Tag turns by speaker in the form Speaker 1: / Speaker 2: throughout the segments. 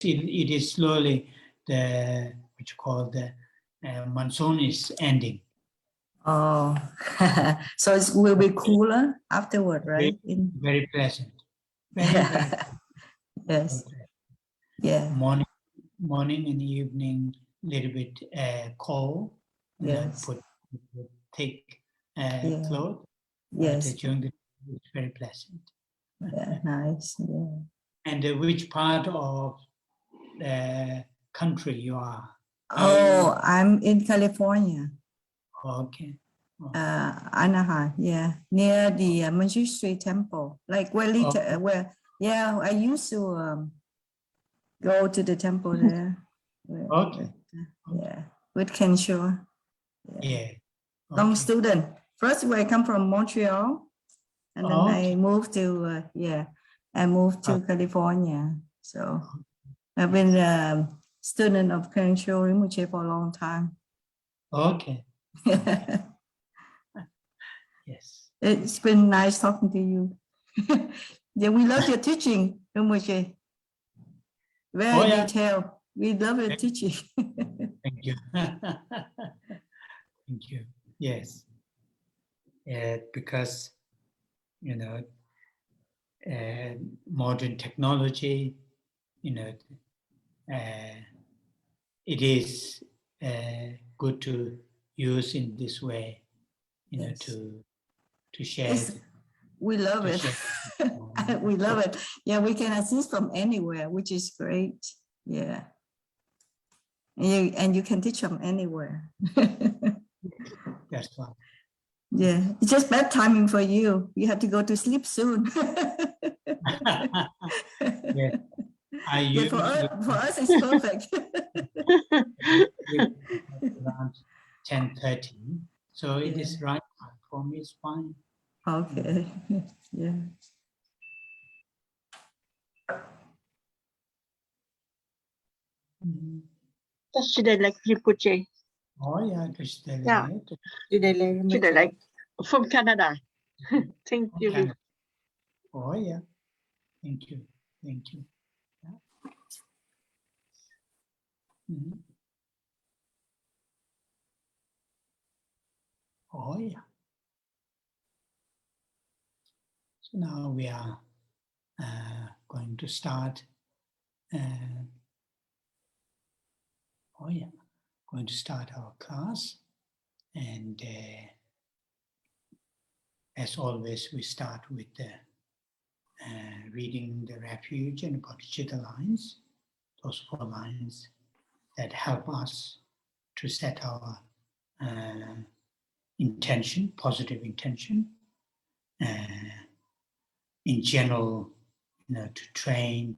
Speaker 1: it is slowly the what you call the monsoon is ending.
Speaker 2: Oh, so it will be cooler afterward, right?
Speaker 1: Very pleasant. Very
Speaker 2: yes. Yeah.
Speaker 1: Morning and evening, little bit cold.
Speaker 2: Yes.
Speaker 1: Put thick clothes.
Speaker 2: Yes.
Speaker 1: During the it's very pleasant.
Speaker 2: Yeah, nice. Yeah.
Speaker 1: And which part of the country you are?
Speaker 2: Oh, I'm in California.
Speaker 1: Okay.
Speaker 2: Anaheim, yeah, near the Manjushri temple. Like where I used to go to the temple there. With Kensho.
Speaker 1: Yeah. Okay.
Speaker 2: Long student. First, I come from Montreal, and then I moved to California. So I've been a student of Kensho Rinpoche for a long time.
Speaker 1: Okay. Yes.
Speaker 2: It's been nice talking to you. Yeah, we love your teaching, Rinpoche. Very detailed. We love your teaching.
Speaker 1: Thank you. Thank you. Yes. Because, modern technology, it is good to use in this way, to share.
Speaker 2: Yes. We love it. We love it. Yeah, we can assist from anywhere, which is great. Yeah. And you can teach from anywhere.
Speaker 1: That's fine.
Speaker 2: Yeah, it's just bad timing for you. You have to go to sleep soon.
Speaker 1: Yeah.
Speaker 2: For us, it's perfect.
Speaker 1: Around 10:30, so it is right for me. It's fine.
Speaker 2: Okay. Yeah.
Speaker 3: Tashidele Rinpoche.
Speaker 1: Oh yeah,
Speaker 3: Yeah. Tashidele from Canada. Thank you.
Speaker 1: Canada. Oh yeah. Thank you. Thank you. Yeah. Oh yeah. So now we are going to start. Going to start our class, and as always, we start with the reading the refuge and bodhicitta lines. Those 4 lines that help us to set our intention, positive intention, in general, to train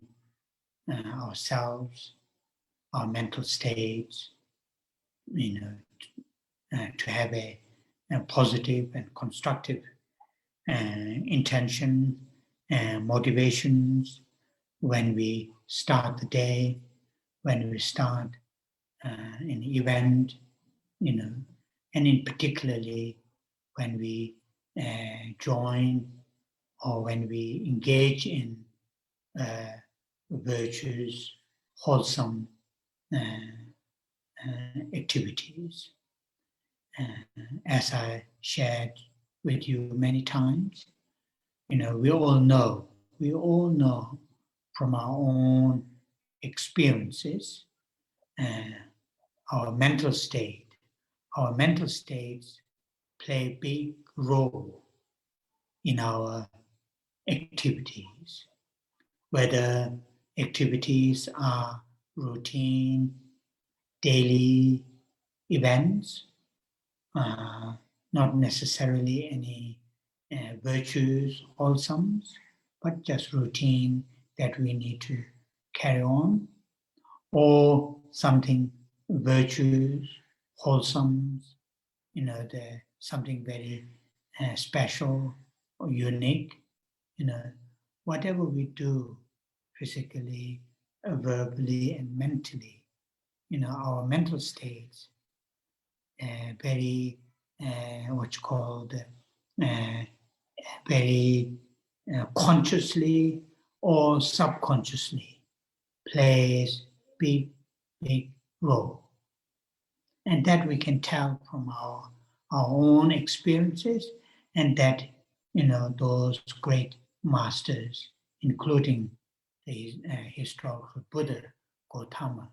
Speaker 1: ourselves, our mental states, to have a positive and constructive intention and motivations when we start the day, when we start an event, and in particularly when we join or when we engage in virtues, wholesome activities. As I shared with you many times, we all know from our own experiences, our mental states play a big role in our activities, whether activities are routine, daily events, not necessarily any virtues, wholesomes, but just routine that we need to carry on, or something virtues, wholesomes, something very special or unique, whatever we do physically, verbally, and mentally, our mental states very very consciously or subconsciously plays big role. And that we can tell from our own experiences, and that, those great masters, including the historical Buddha, Gautama,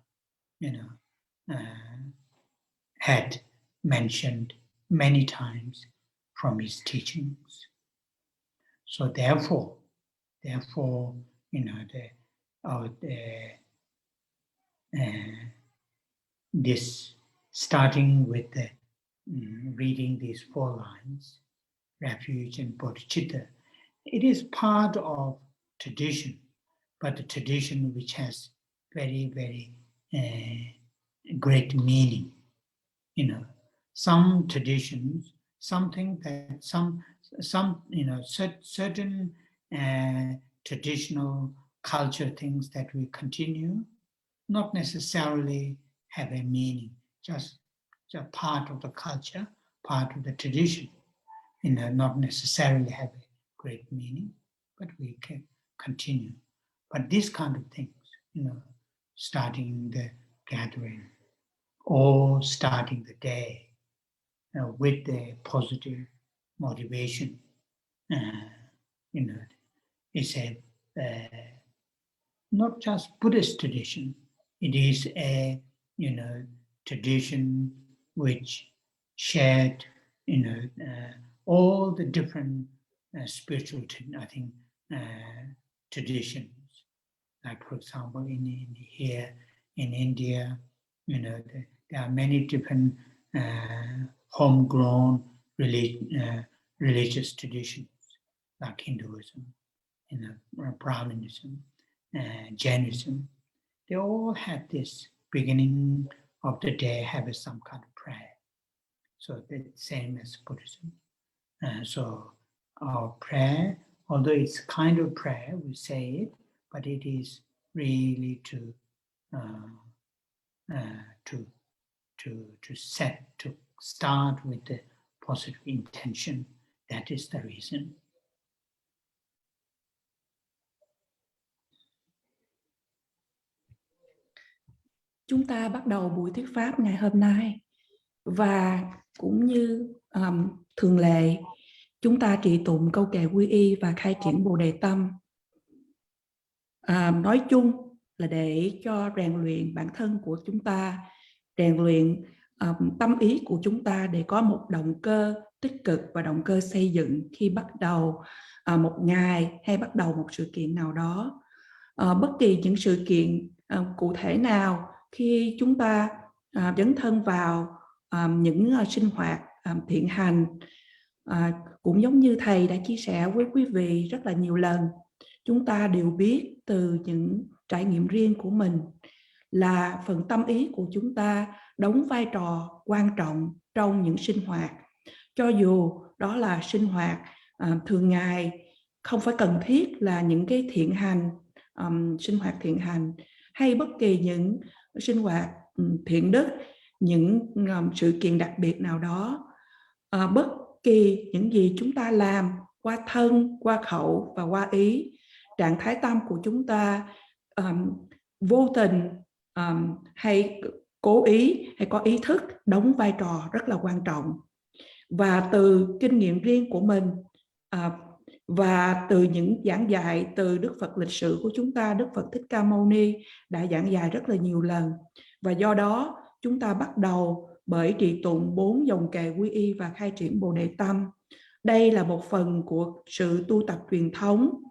Speaker 1: had mentioned many times from his teachings. So therefore, this, starting with the reading these 4 lines, refuge and bodhicitta, it is part of tradition, but a tradition which has very, very great meaning. Some traditions, something that some certain traditional culture things that we continue, not necessarily have a meaning, just a part of the culture, part of the tradition, not necessarily have a great meaning, but we can continue. But these kind of things, starting the gathering or starting the day with the positive motivation, it's a not just Buddhist tradition. It is a tradition which shared all the different spiritual traditions. Like, for example, here in India, there are many different homegrown religious traditions, like Hinduism, Brahmanism, Jainism. They all have this beginning of the day, have some kind of prayer. So the same as Buddhism. So our prayer, although it's kind of prayer, we say it, but it is really to start with the positive intention. That is the reason.
Speaker 4: Chúng ta bắt đầu buổi thuyết pháp ngày hôm nay, và cũng như thường lệ, chúng ta trì tụng câu kệ quy y và khai triển Bồ Đề Tâm. Nói chung là để cho rèn luyện bản thân của chúng ta, rèn luyện tâm ý của chúng ta để có một động cơ tích cực và động cơ xây dựng khi bắt đầu một ngày hay bắt đầu một sự kiện nào đó. Bất kỳ những sự kiện cụ thể nào, khi chúng ta dấn thân vào những sinh hoạt thiện hành, cũng giống như Thầy đã chia sẻ với quý vị rất là nhiều lần, chúng ta đều biết từ những trải nghiệm riêng của mình là phần tâm ý của chúng ta đóng vai trò quan trọng trong những sinh hoạt. Cho dù đó là sinh hoạt thường ngày, không phải cần thiết là những cái thiện hành, sinh hoạt thiện hành, hay bất kỳ những sinh hoạt thiện đức, những sự kiện đặc biệt nào đó, bất kỳ những gì chúng ta làm qua thân, qua khẩu và qua ý, trạng thái tâm của chúng ta vô tình hay cố ý hay có ý thức đóng vai trò rất là quan trọng. Và từ kinh nghiệm riêng của mình và từ những giảng dạy từ Đức Phật lịch sử của chúng ta, Đức Phật Thích Ca Mâu Ni đã giảng dạy rất là nhiều lần. Và do đó chúng ta bắt đầu bởi trì tụng 4 dòng kệ quy y và khai triển Bồ Đề Tâm. Đây là một phần của sự tu tập truyền thống,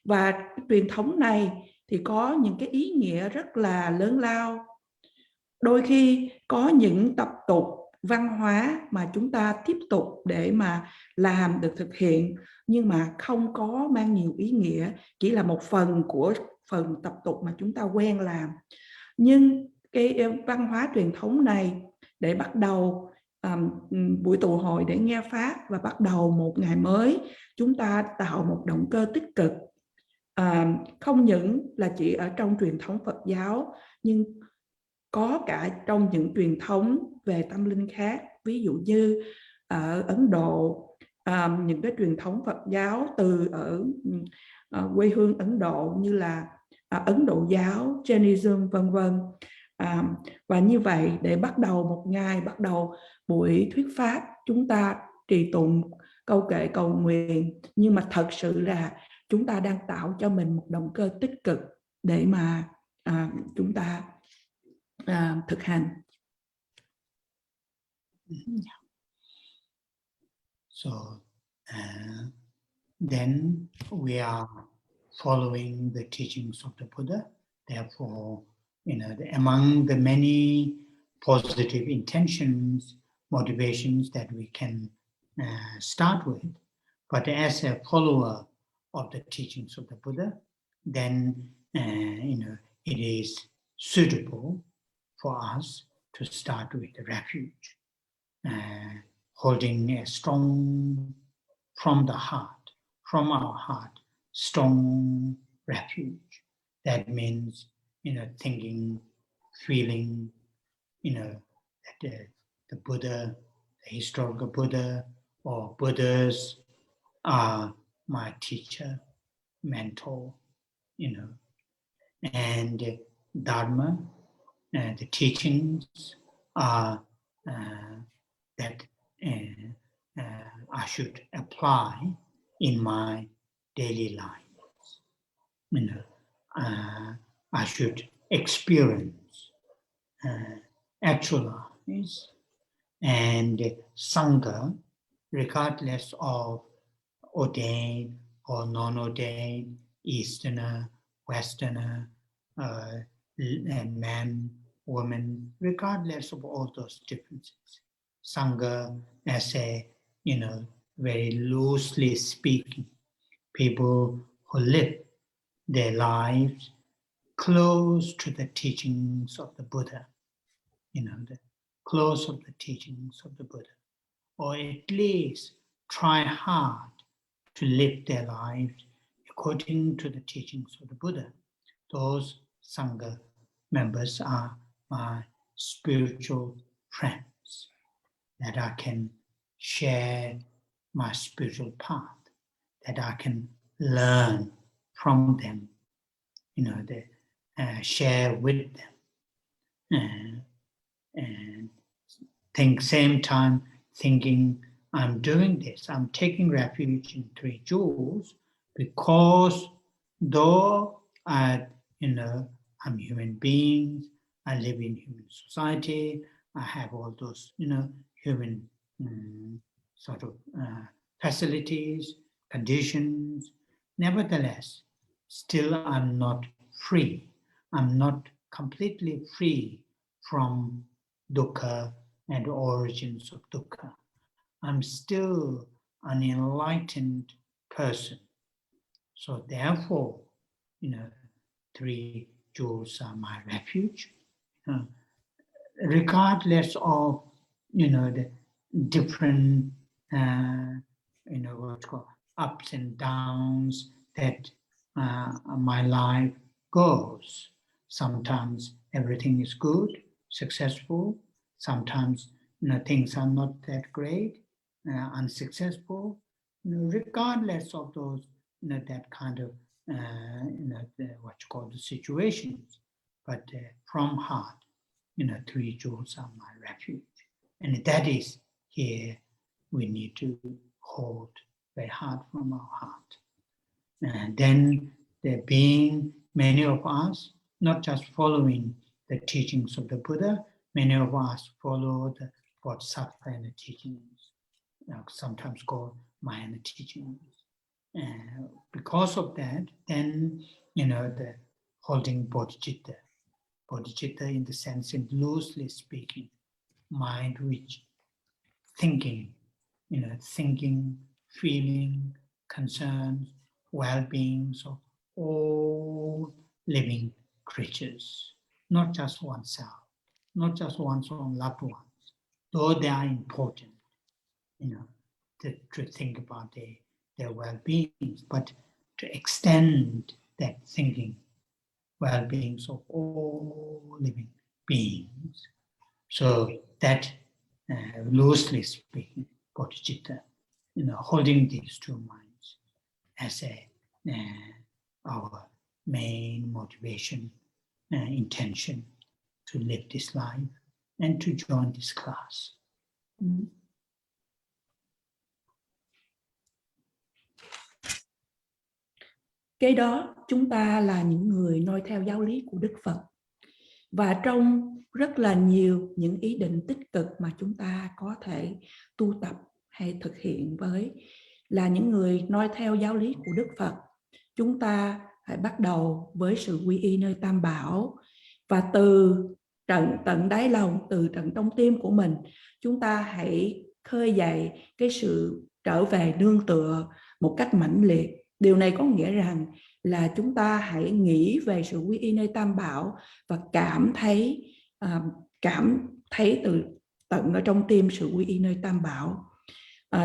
Speaker 4: và truyền thống này thì có những cái ý nghĩa rất là lớn lao. Đôi khi có những tập tục văn hóa mà chúng ta tiếp tục để mà làm được thực hiện, nhưng mà không có mang nhiều ý nghĩa, chỉ là một phần của phần tập tục mà chúng ta quen làm. Nhưng cái văn hóa truyền thống này, để bắt đầu buổi tụ hội để nghe Pháp và bắt đầu một ngày mới, chúng ta tạo một động cơ tích cực. Không những là chỉ ở trong truyền thống Phật giáo, nhưng có cả trong những truyền thống về tâm linh khác. Ví dụ như ở Ấn Độ, những cái truyền thống Phật giáo từ ở quê hương Ấn Độ như là Ấn Độ giáo, Jainism, vân vân. Và như vậy, để bắt đầu một ngày, bắt đầu buổi thuyết pháp, chúng ta trì tụng, câu kệ, cầu nguyện, nhưng mà thật sự là chúng ta đang tạo cho mình một động cơ tích cực để mà chúng ta thực hành.
Speaker 1: So then we are following the teachings of the Buddha. Therefore, among the many positive intentions, motivations that we can start with, but as a follower of the teachings of the Buddha, then it is suitable for us to start with the refuge, holding a strong, from our heart, strong refuge. That means, thinking, feeling, that the Buddha, the historical Buddha or Buddhas are my teacher, mentor, and Dharma, the teachings are that I should apply in my daily life. I should experience, actualize, and Sangha, regardless of ordained or non-ordained, Easterner, Westerner, man, woman, regardless of all those differences. Sangha, as a, very loosely speaking, people who live their lives close to the teachings of the Buddha, close of the teachings of the Buddha, or at least try hard to live their lives according to the teachings of the Buddha. Those Sangha members are my spiritual friends, that I can share my spiritual path, that I can learn from them, share with them, and think same time thinking I'm doing this, I'm taking refuge in Three Jewels because though I'm human beings, I live in human society, I have all those, human sort of facilities, conditions. Nevertheless, still I'm not free. I'm not completely free from dukkha and origins of dukkha. I'm still an enlightened person. So therefore, Three Jewels are my refuge. Regardless of, the different, what's called ups and downs that my life goes. Sometimes everything is good, successful. Sometimes, things are not that great, unsuccessful. Regardless of those, that kind of, what you call the situations, but from heart, Three Jewels are my refuge. And that is here we need to hold very hard from our heart. And then there being many of us, not just following the teachings of the Buddha, many of us follow the Bodhisattva and the teachings, sometimes called Mahayana teachings. Because of that, then, the holding bodhicitta. Bodhicitta in the sense, in loosely speaking, mind which thinking, thinking, feeling, concerns, well-beings of all living creatures, not just oneself, not just one's own loved ones, though they are important, to think about their well-beings, but to extend that thinking, well-beings of all living beings. So that, loosely speaking, bodhicitta, holding these two minds as our main motivation and intention to live this life and to join this class.
Speaker 4: Kế đó, chúng ta là những người noi theo giáo lý của Đức Phật. Và trong rất là nhiều những ý định tích cực mà chúng ta có thể tu tập hay thực hiện với là những người noi theo giáo lý của Đức Phật. Chúng ta hãy bắt đầu với sự quy y nơi Tam Bảo, và từ tận đáy lòng, từ tận trong tim của mình, chúng ta hãy khơi dậy cái sự trở về nương tựa một cách mãnh liệt. Điều này có nghĩa rằng là chúng ta hãy nghĩ về sự quy y nơi Tam Bảo và cảm thấy từ tận ở trong tim sự quy y nơi Tam Bảo.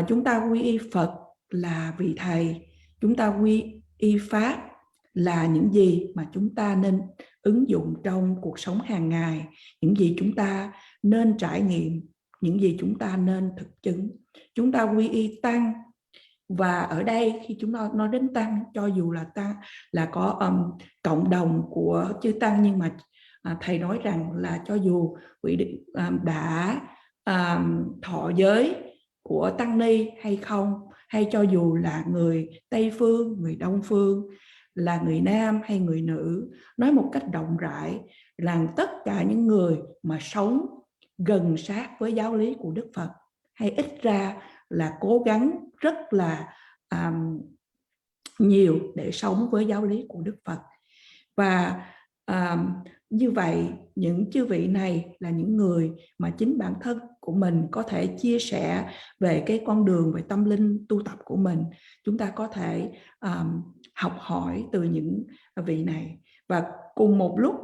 Speaker 4: Chúng ta quy y Phật là vị thầy, chúng ta quy y Pháp là những gì mà chúng ta nên ứng dụng trong cuộc sống hàng ngày, những gì chúng ta nên trải nghiệm, những gì chúng ta nên thực chứng. Chúng ta quy y Tăng, và ở đây khi chúng ta nói đến Tăng, cho dù là Tăng là có cộng đồng của chư Tăng, nhưng mà thầy nói rằng là cho dù vị đã thọ giới của Tăng Ni hay không, hay cho dù là người Tây Phương, người Đông Phương, là người nam hay người nữ, nói một cách rộng rãi rằng tất cả những người mà sống gần sát với giáo lý của Đức Phật, hay ít ra là cố gắng rất là nhiều để sống với giáo lý của Đức Phật. Và như vậy, những chư vị này là những người mà chính bản thân của mình có thể chia sẻ về cái con đường về tâm linh tu tập của mình. Chúng ta có thể học hỏi từ những vị này, và cùng một lúc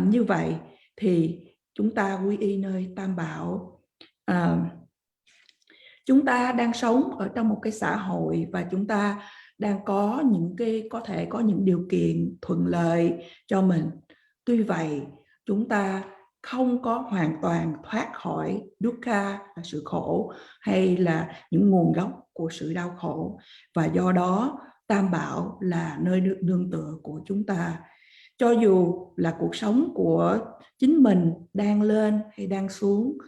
Speaker 4: như vậy thì chúng ta quy y nơi Tam Bảo. Chúng ta đang sống ở trong một cái xã hội và chúng ta đang có những có thể có những điều kiện thuận lợi cho mình. Tuy vậy, chúng ta không có hoàn toàn thoát khỏi dukkha là sự khổ, hay là những nguồn gốc của sự đau khổ, và do đó Tam Bảo là nơi nương tựa của chúng ta. Cho dù là cuộc sống của chính mình đang lên hay đang xuống,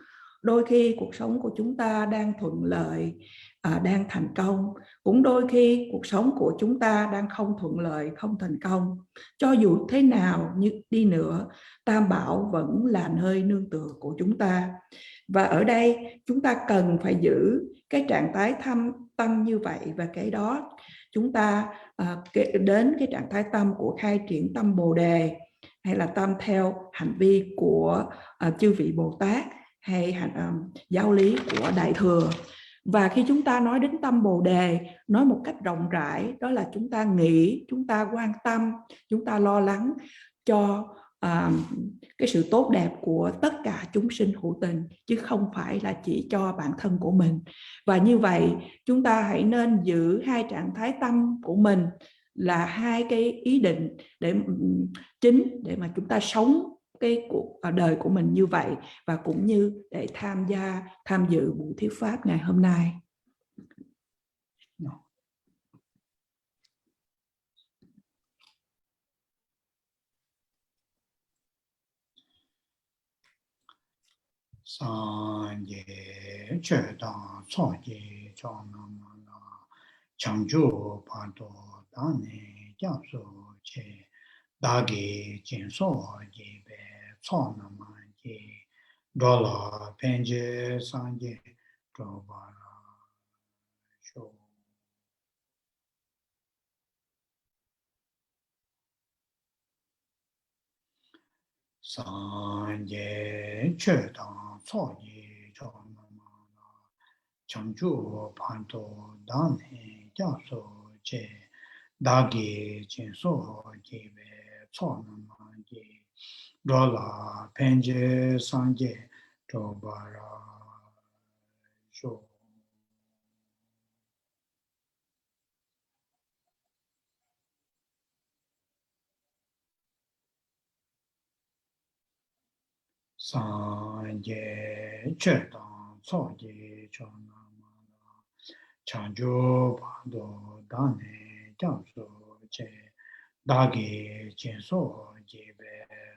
Speaker 4: đôi khi cuộc sống của chúng ta đang thuận lợi, đang thành công, cũng đôi khi cuộc sống của chúng ta đang không thuận lợi, không thành công. Cho dù thế nào như đi nữa, Tam Bảo vẫn là nơi nương tựa của chúng ta. Và ở đây chúng ta cần phải giữ cái trạng thái tâm như vậy, và cái đó chúng ta đến cái trạng thái tâm của khai triển tâm Bồ Đề, hay là tâm theo hành vi của chư vị Bồ Tát, hay giáo lý của Đại Thừa. Và khi chúng ta nói đến tâm Bồ Đề, nói một cách rộng rãi, đó là chúng ta nghĩ, chúng ta quan tâm, chúng ta lo lắng cho cái sự tốt đẹp của tất cả chúng sinh hữu tình, chứ không phải là chỉ cho bản thân của mình. Và như vậy chúng ta hãy nên giữ hai trạng thái tâm của mình là hai cái ý định chính để mà chúng ta sống cái cuộc đời của mình như vậy, và cũng như để tham dự buổi thuyết pháp ngày hôm nay.
Speaker 1: Sanje che da so je cho nam na changju pa do da ne ja so che da ge jin so je be so na ma je do la pen je san je do ba ra sho sanje che da so je cho nam na changju pa do da ne ja so che da ge jin so je be so na ma je do la pen je san je do ba ra sho sanje che da so je cho nam na changju pa do da ne ja so che 다게 제소 제베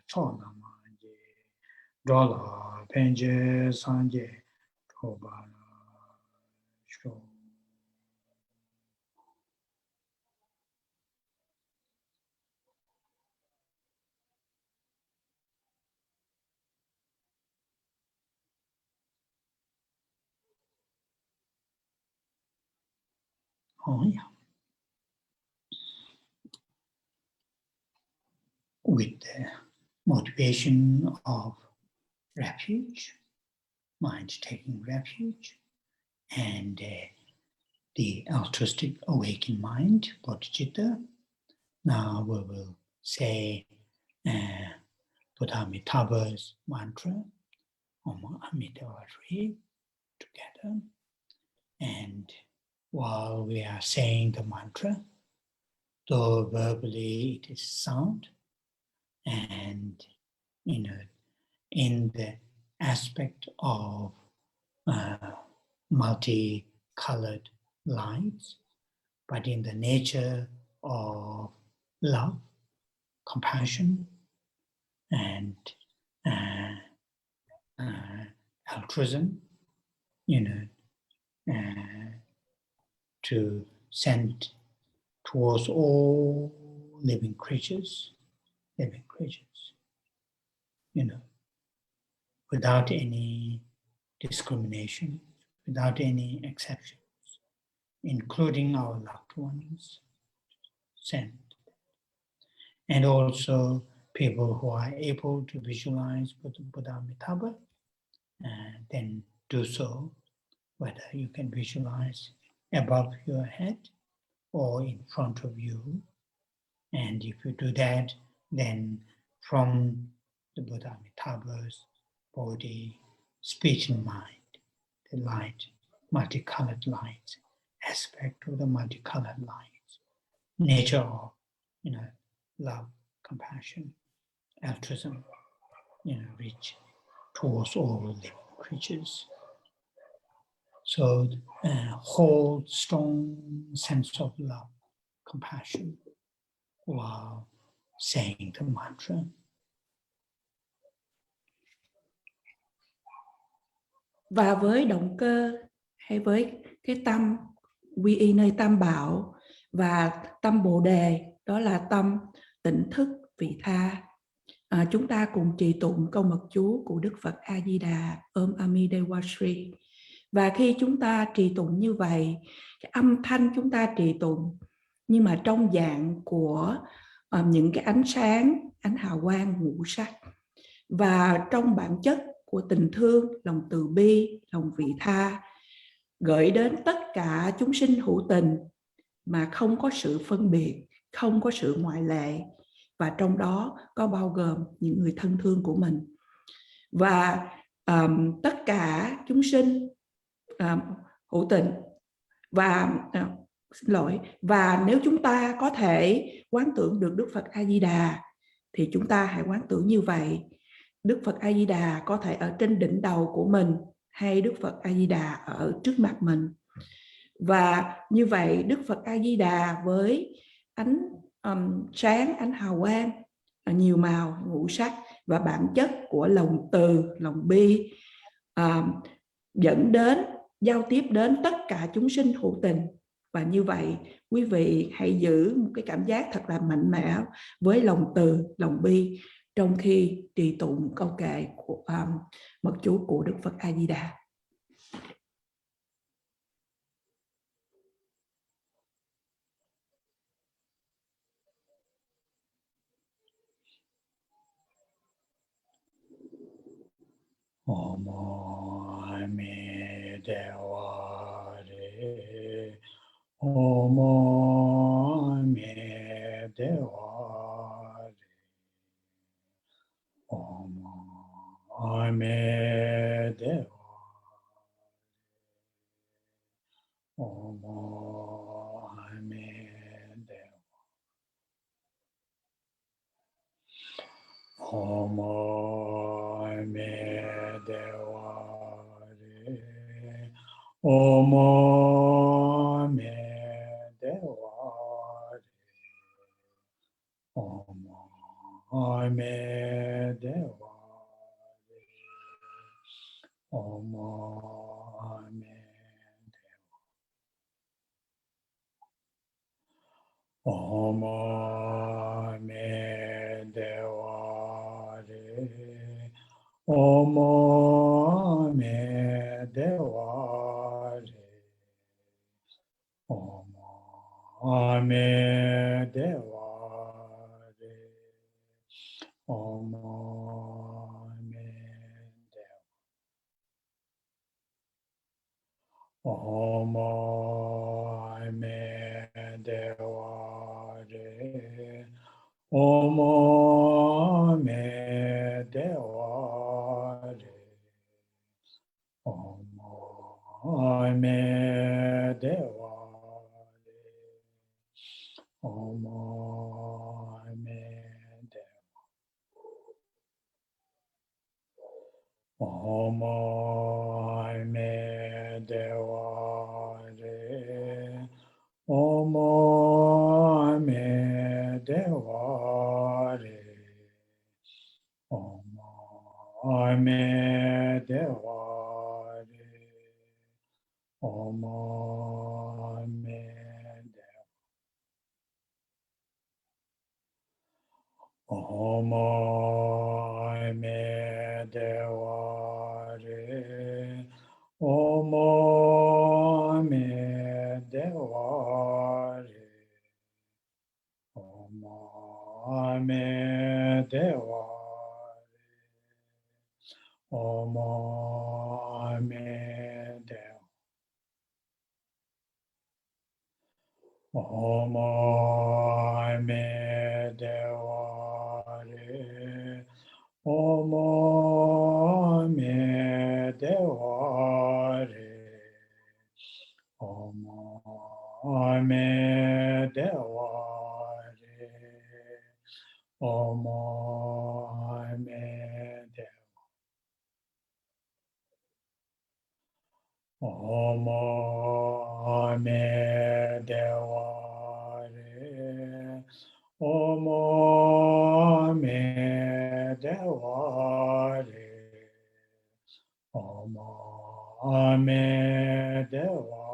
Speaker 1: 초나마 제 돌아 벤제 산제 토바 쇼 yeah. With the motivation of refuge, mind taking refuge, and the altruistic awakened mind, bodhicitta. Now we will say Buddha Amitabha's mantra, Om Amitabha together. And while we are saying the mantra, though verbally it is sound, and in the aspect of multicolored lights, but in the nature of love, compassion, and altruism, to send towards all living creatures, without any discrimination, without any exceptions, including our loved ones, sent. And also people who are able to visualize Buddha Amitabha, then do so, whether you can visualize above your head or in front of you. And if you do that, then from the Buddha Amitabha's body, speech and mind, the light, multicolored light, aspect of the multicolored light, nature of, love, compassion, altruism, reach towards all living creatures. So hold strong sense of love, compassion, while saying the mantra.
Speaker 4: Và với động cơ hay với cái tâm quy y nơi tam bảo và tâm bồ đề, đó là tâm tỉnh thức vị tha, chúng ta cùng trì tụng câu mật chú của Đức Phật A Di Đà Om Amidewa Shri. Và khi chúng ta trì tụng như vậy, cái âm thanh chúng ta trì tụng nhưng mà trong dạng của những cái ánh sáng, ánh hào quang ngũ sắc, và trong bản chất của tình thương, lòng từ bi, lòng vị tha, gửi đến tất cả chúng sinh hữu tình mà không có sự phân biệt, không có sự ngoại lệ, và trong đó có bao gồm những người thân thương của mình. Và tất cả chúng sinh hữu tình và nếu chúng ta có thể quán tưởng được Đức Phật A Di Đà thì chúng ta hãy quán tưởng như vậy. Đức Phật A Di Đà có thể ở trên đỉnh đầu của mình, hay Đức Phật A Di Đà ở trước mặt mình. Và như vậy Đức Phật A Di Đà với ánh sáng, ánh hào quang nhiều màu ngũ sắc và bản chất của lòng từ, lòng bi dẫn đến, giao tiếp đến tất cả chúng sinh hữu tình. Và như vậy quý vị hãy giữ một cái cảm giác thật là mạnh mẽ với lòng từ, lòng bi trong khi trì tụng câu kệ của mật chú của Đức Phật A Di Đà.
Speaker 1: Om Amidewa Re, Om Amidewa Re, Om Amidewa, Om Amidewa, Om Amidewa Re, Om Amidewa Re,
Speaker 5: Deva Om Ame Om Ame Devare Om Ame Devare Om Ame Devare Om Ame Om Ame Devare Om Ame Devare Om Ame Devare Om Ame Devare Om Ame Devare Om Ame Devare Om Ame Devare Om Ame Om Ame Devare Om Ame Devare Om Ame Devare Om Ame Devare Om Ame Devare Om Ame Devare Om Ame Devare Om Ame Devare Om Ame Devare Om Ame Devare Om Ame Devare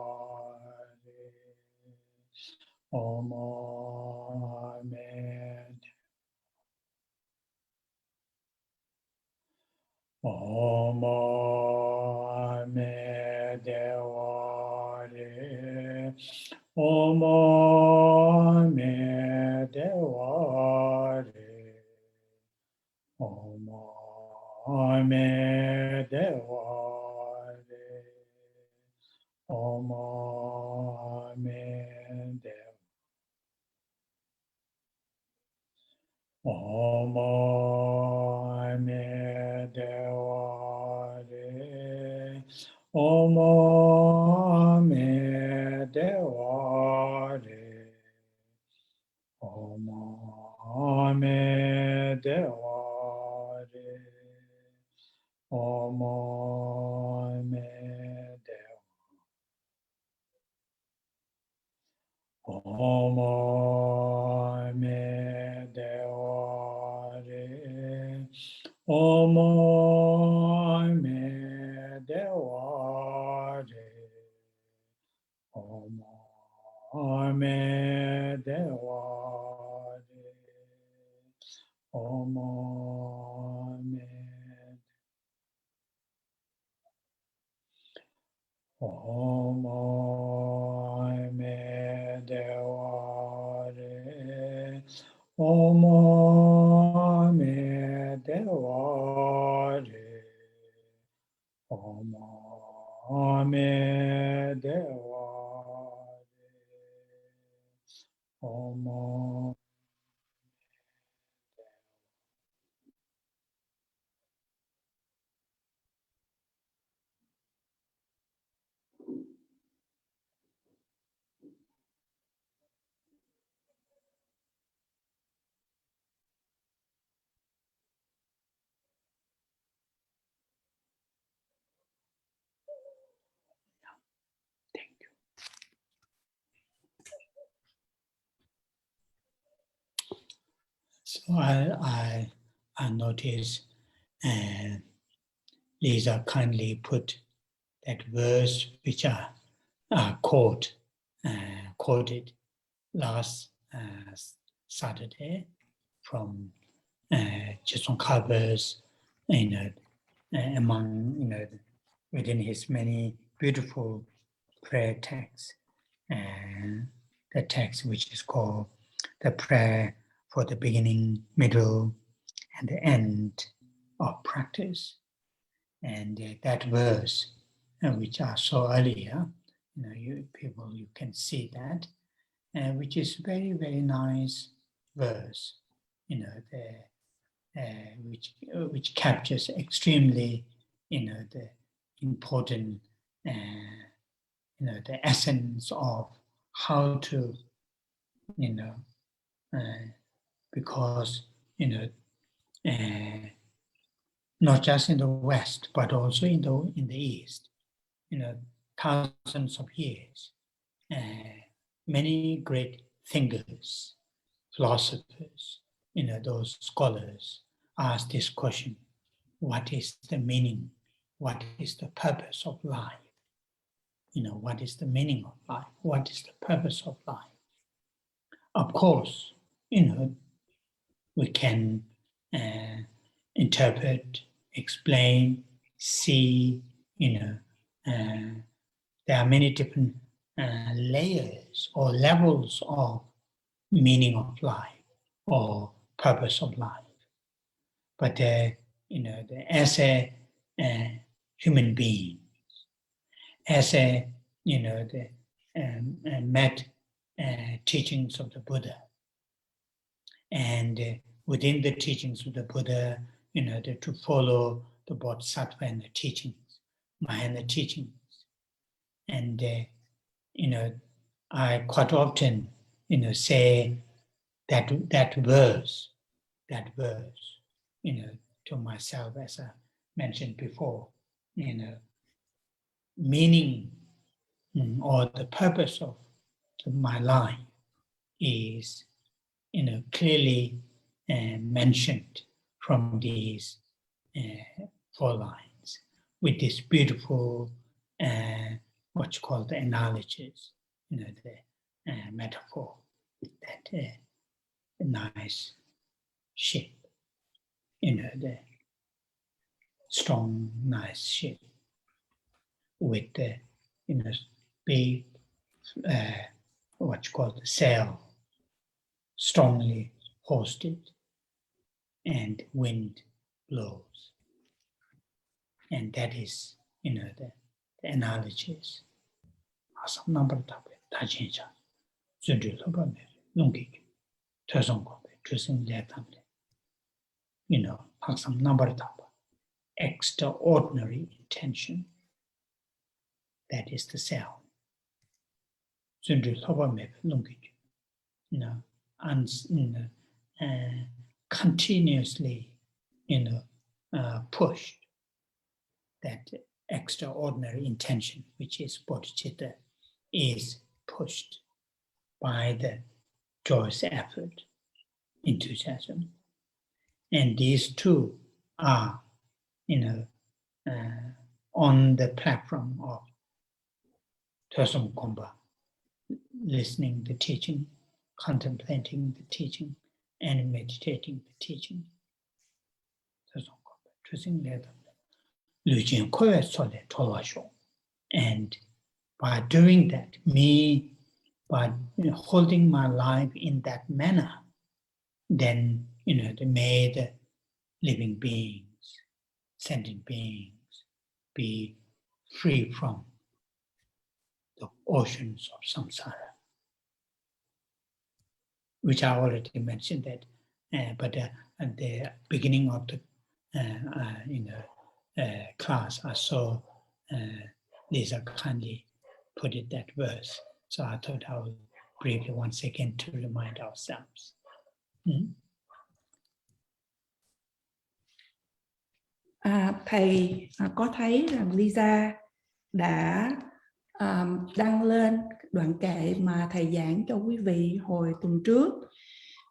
Speaker 5: Om Ame Om Ame Devare Om Ame Devare Om Ame Devare Om Ame Devare Om Ame Devare Om Ame Devare Om Ame Devare Om Ame Devare Om Ame Devare Om Ame Devare Om Ame Devare Om Ame Om Ame Devare Om Ame Devare Om Ame Devare Om Thank you.
Speaker 1: So I noticed Lisa kindly put that verse which I quoted last Saturday from Jason Carver's, among within his many beautiful prayer texts, the text which is called the prayer for the beginning, middle, and the end of practice. And that verse, which I saw earlier, you can see that, which is very, very nice verse, which captures extremely, the important, the essence of how to, because, not just in the West, but also in the East, thousands of years, many great thinkers, philosophers, those scholars ask this question: what is the meaning? What is the purpose of life? What is the meaning of life? What is the purpose of life? Of course, we can interpret, explain, see, there are many different layers or levels of meaning of life or purpose of life. But, as a human being, as a, met teachings of the Buddha, and within the teachings of the Buddha, to follow the Bodhisattva and the teachings, Mahayana teachings. And, I quite often, say that verse, to myself, as I mentioned before, meaning or the purpose of my life is, clearly mentioned from these 4 lines with this beautiful, what you call the analogies, the metaphor, that nice ship, the strong, nice ship with the, big, what you call the sail, strongly hoisted, and wind blows. And that is, the analogies. Extraordinary intention. That is the cell. Continuously, pushed. That extraordinary intention, which is bodhicitta, is pushed by the joyous effort, enthusiasm. And these two are, on the platform of Tresong Khompa, listening the teaching, contemplating the teaching, and meditating the teaching. And by doing that, by holding my life in that manner, then, may the living beings, sentient beings, be free from the oceans of samsara, which I already mentioned that, but at the beginning of the class, I saw Lisa kindly put it that verse, so I thought I would briefly once again to remind ourselves.
Speaker 4: Thầy có thấy rằng Lisa đã đăng lên đoạn kệ mà thầy giảng cho quý vị hồi tuần trước,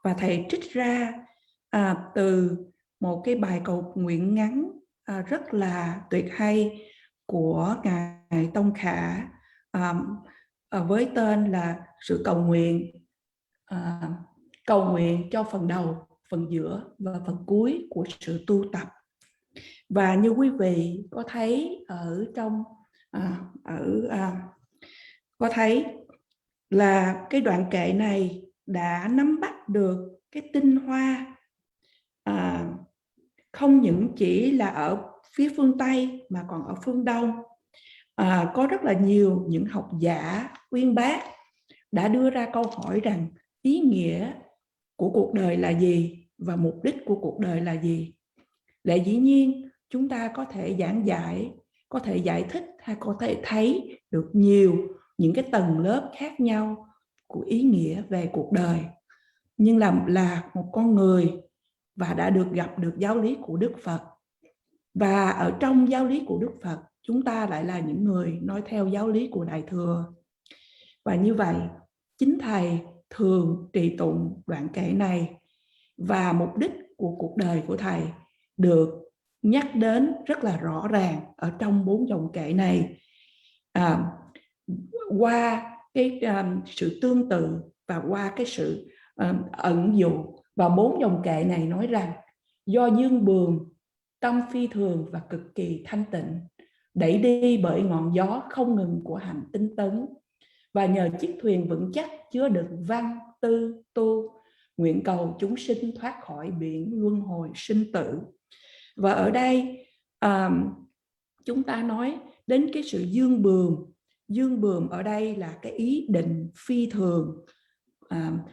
Speaker 4: và thầy trích ra từ một cái bài cầu nguyện ngắn rất là tuyệt hay của Ngài Tông Khả với tên là sự cầu nguyện cho phần đầu, phần giữa và phần cuối của sự tu tập. Và như quý vị có thấy có thấy là cái đoạn kệ này đã nắm bắt được cái tinh hoa không những chỉ là ở phía phương Tây mà còn ở phương Đông. Có rất là nhiều những học giả uyên bác đã đưa ra câu hỏi rằng ý nghĩa của cuộc đời là gì và mục đích của cuộc đời là gì. Lẽ dĩ nhiên chúng ta có thể giảng giải, có thể giải thích hay có thể thấy được nhiều những cái tầng lớp khác nhau của ý nghĩa về cuộc đời. Nhưng là một con người và đã được gặp được giáo lý của Đức Phật. Và ở trong giáo lý của Đức Phật, chúng ta lại là những người nói theo giáo lý của Đại Thừa. Và như vậy, chính Thầy thường trì tụng đoạn kệ này và mục đích của cuộc đời của Thầy được nhắc đến rất là rõ ràng ở trong 4 dòng kệ này. Qua cái sự tương tự và qua cái sự ẩn dụ và 4 dòng kệ này nói rằng do dương bường, tâm phi thường và cực kỳ thanh tịnh, đẩy đi bởi ngọn gió không ngừng của hạnh tinh tấn, và nhờ chiếc thuyền vững chắc chứa đựng văn tư tu, nguyện cầu chúng sinh thoát khỏi biển luân hồi sinh tử. Và ở đây chúng ta nói đến cái sự dương bường. Dương bường ở đây là cái ý định phi thường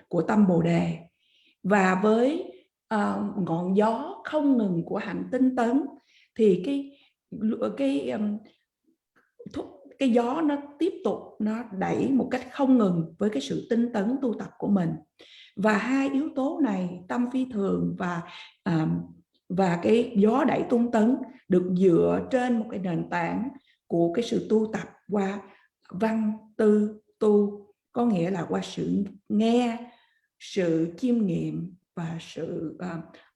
Speaker 4: của tâm Bồ Đề. Và với ngọn gió không ngừng của hạnh tinh tấn thì cái gió nó tiếp tục nó đẩy một cách không ngừng với cái sự tinh tấn tu tập của mình. Và hai yếu tố này, tâm phi thường và cái gió đẩy tung tấn, được dựa trên một cái nền tảng của cái sự tu tập qua văn tư tu, có nghĩa là qua sự nghe, sự chiêm nghiệm và sự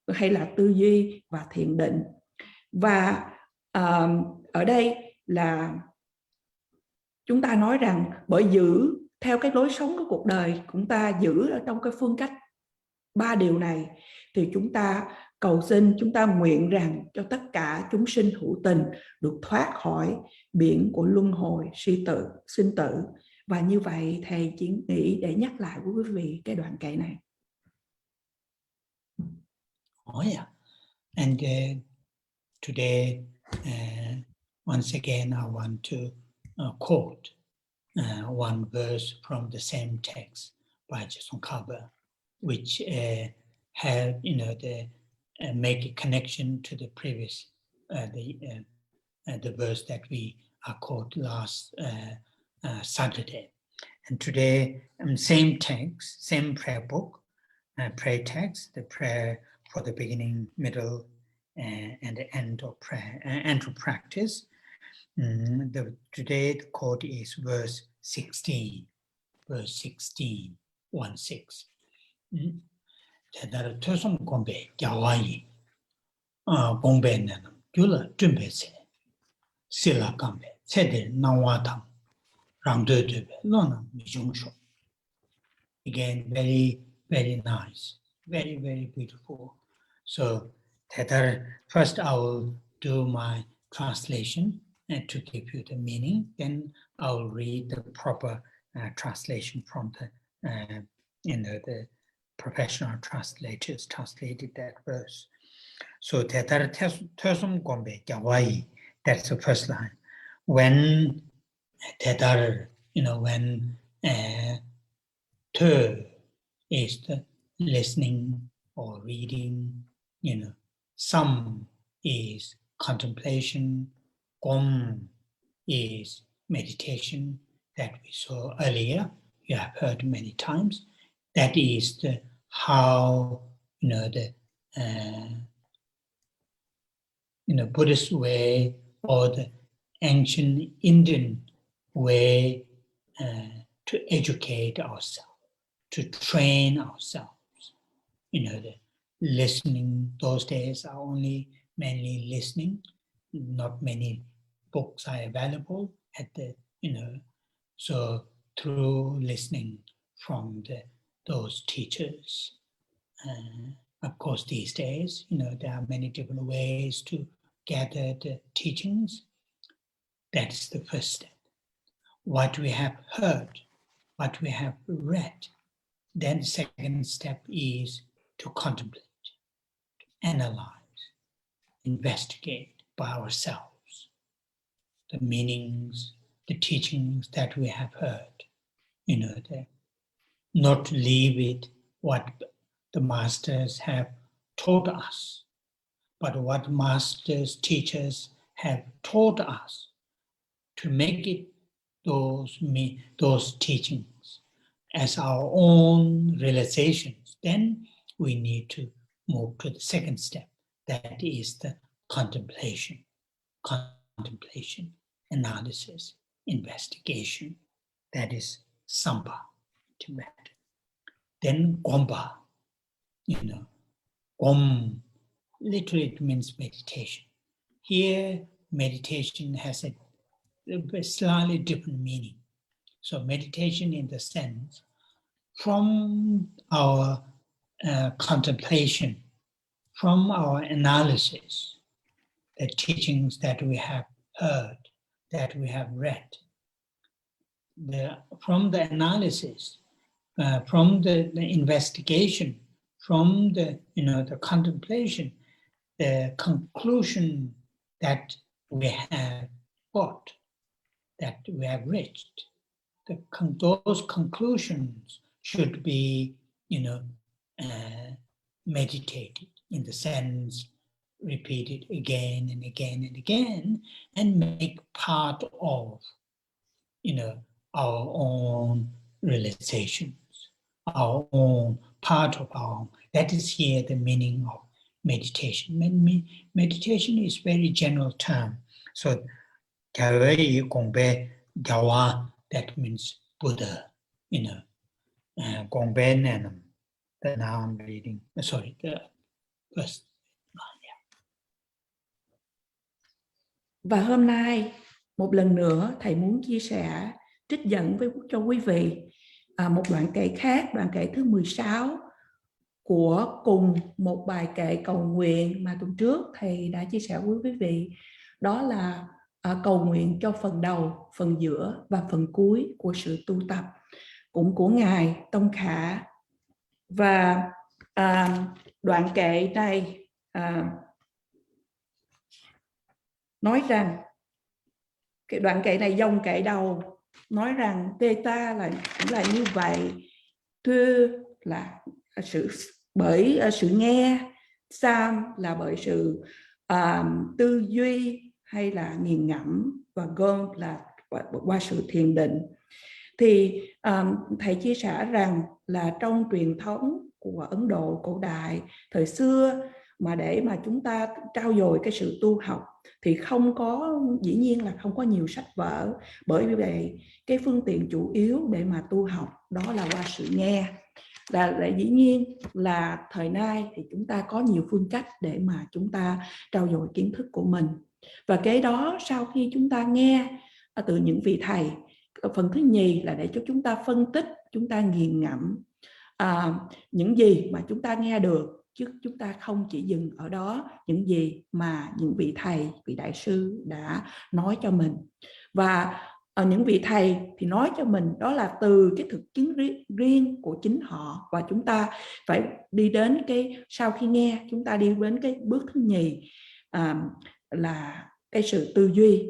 Speaker 4: hay là tư duy và thiền định. Và ở đây là chúng ta nói rằng bởi giữ theo cái lối sống của cuộc đời, chúng ta giữ ở trong cái phương cách 3 điều này thì chúng ta cầu xin, chúng ta nguyện rằng cho tất cả chúng sinh hữu tình được thoát khỏi biển của luân hồi sinh tử. Và như vậy thầy chỉ nghĩ để nhắc lại với quý vị cái đoạn kệ này.
Speaker 1: Oh yeah, and today once again I want to quote one verse from the same text by Tsongkhapa, which had make a connection to the previous the verse that we quote last Saturday. And today, same text, same prayer book, prayer text, the prayer for the beginning, middle, and the end of prayer, end of practice. Today the quote is verse 16, 16. 대다를 퇴송 공배 야와이 공배는 줄을 준비세 실라 감배 세대 나와담 랑드드 너는 미중쇼. Again, very, very nice, very, very beautiful. So 대다를 first I will do my translation and to give you the meaning, then I will read the proper translation from the the professional translators translated that verse. So 대다를 퇴송 공배 야와이, that's the first line. When 대다를, when te is the listening or reading, some is contemplation, gom is meditation that we saw earlier, you have heard many times. That is the how the Buddhist way or the ancient Indian way to educate ourselves, to train ourselves, listening. Those days are only mainly listening. Not many books are available at the, so through listening from those teachers. Of course, these days, there are many different ways to gather the teachings. That's the first step. What we have heard, what we have read. Then the second step is to contemplate, analyze, investigate by ourselves the meanings, the teachings that we have heard. Not leave it what the masters have taught us, but what masters, teachers have taught us, to make it those teachings as our own realizations. Then we need to move to the second step. That is the contemplation, analysis, investigation. That is Sampa, Tibetan. Then Gompa, Gom, literally it means meditation. Here, meditation has a slightly different meaning. So meditation in the sense, from our contemplation, from our analysis, the teachings that we have heard, that we have read, from the analysis, from the investigation, from the contemplation, the conclusion that we have got, that we have reached, those conclusions should be, meditated, in the sense, repeated again and again and again, and make part of, our own realizations, our own part of our own. That is here the meaning of meditation. Meditation is very general term. So, that means Buddha, Gongben, the now I'm reading, sorry, the first line.
Speaker 4: Và hôm nay, một lần nữa, Thầy muốn chia sẻ, trích dẫn cho quý vị một đoạn kệ khác, đoạn kệ thứ 16 của cùng một bài kệ cầu nguyện mà tuần trước Thầy đã chia sẻ với quý vị. Đó là cầu nguyện cho phần đầu, phần giữa và phần cuối của sự tu tập, cũng của Ngài Tông Khả. Và đoạn kệ này nói rằng, cái đoạn kệ này, dòng kệ đầu nói rằng Teta cũng là như vậy, Thưa là bởi sự nghe, Sam là bởi sự tư duy hay là nghiền ngẫm, và Gom là qua sự thiền định. Thì Thầy chia sẻ rằng là trong truyền thống của Ấn Độ cổ đại thời xưa, mà để mà chúng ta trau dồi cái sự tu học thì dĩ nhiên là không có nhiều sách vở, bởi vì cái phương tiện chủ yếu để mà tu học đó là qua sự nghe. Là dĩ nhiên là thời nay thì chúng ta có nhiều phương cách để mà chúng ta trau dồi kiến thức của mình. Và cái đó sau khi chúng ta nghe từ những vị thầy, phần thứ nhì là để cho chúng ta phân tích, chúng ta nghiền ngẫm những gì mà chúng ta nghe được, chứ chúng ta không chỉ dừng ở đó, những gì mà những vị thầy, vị đại sư đã nói cho mình. Và những vị thầy thì nói cho mình đó là từ cái thực chứng riêng của chính họ, và chúng ta phải đi đến sau khi nghe, chúng ta đi đến cái bước thứ nhì là cái sự tư duy.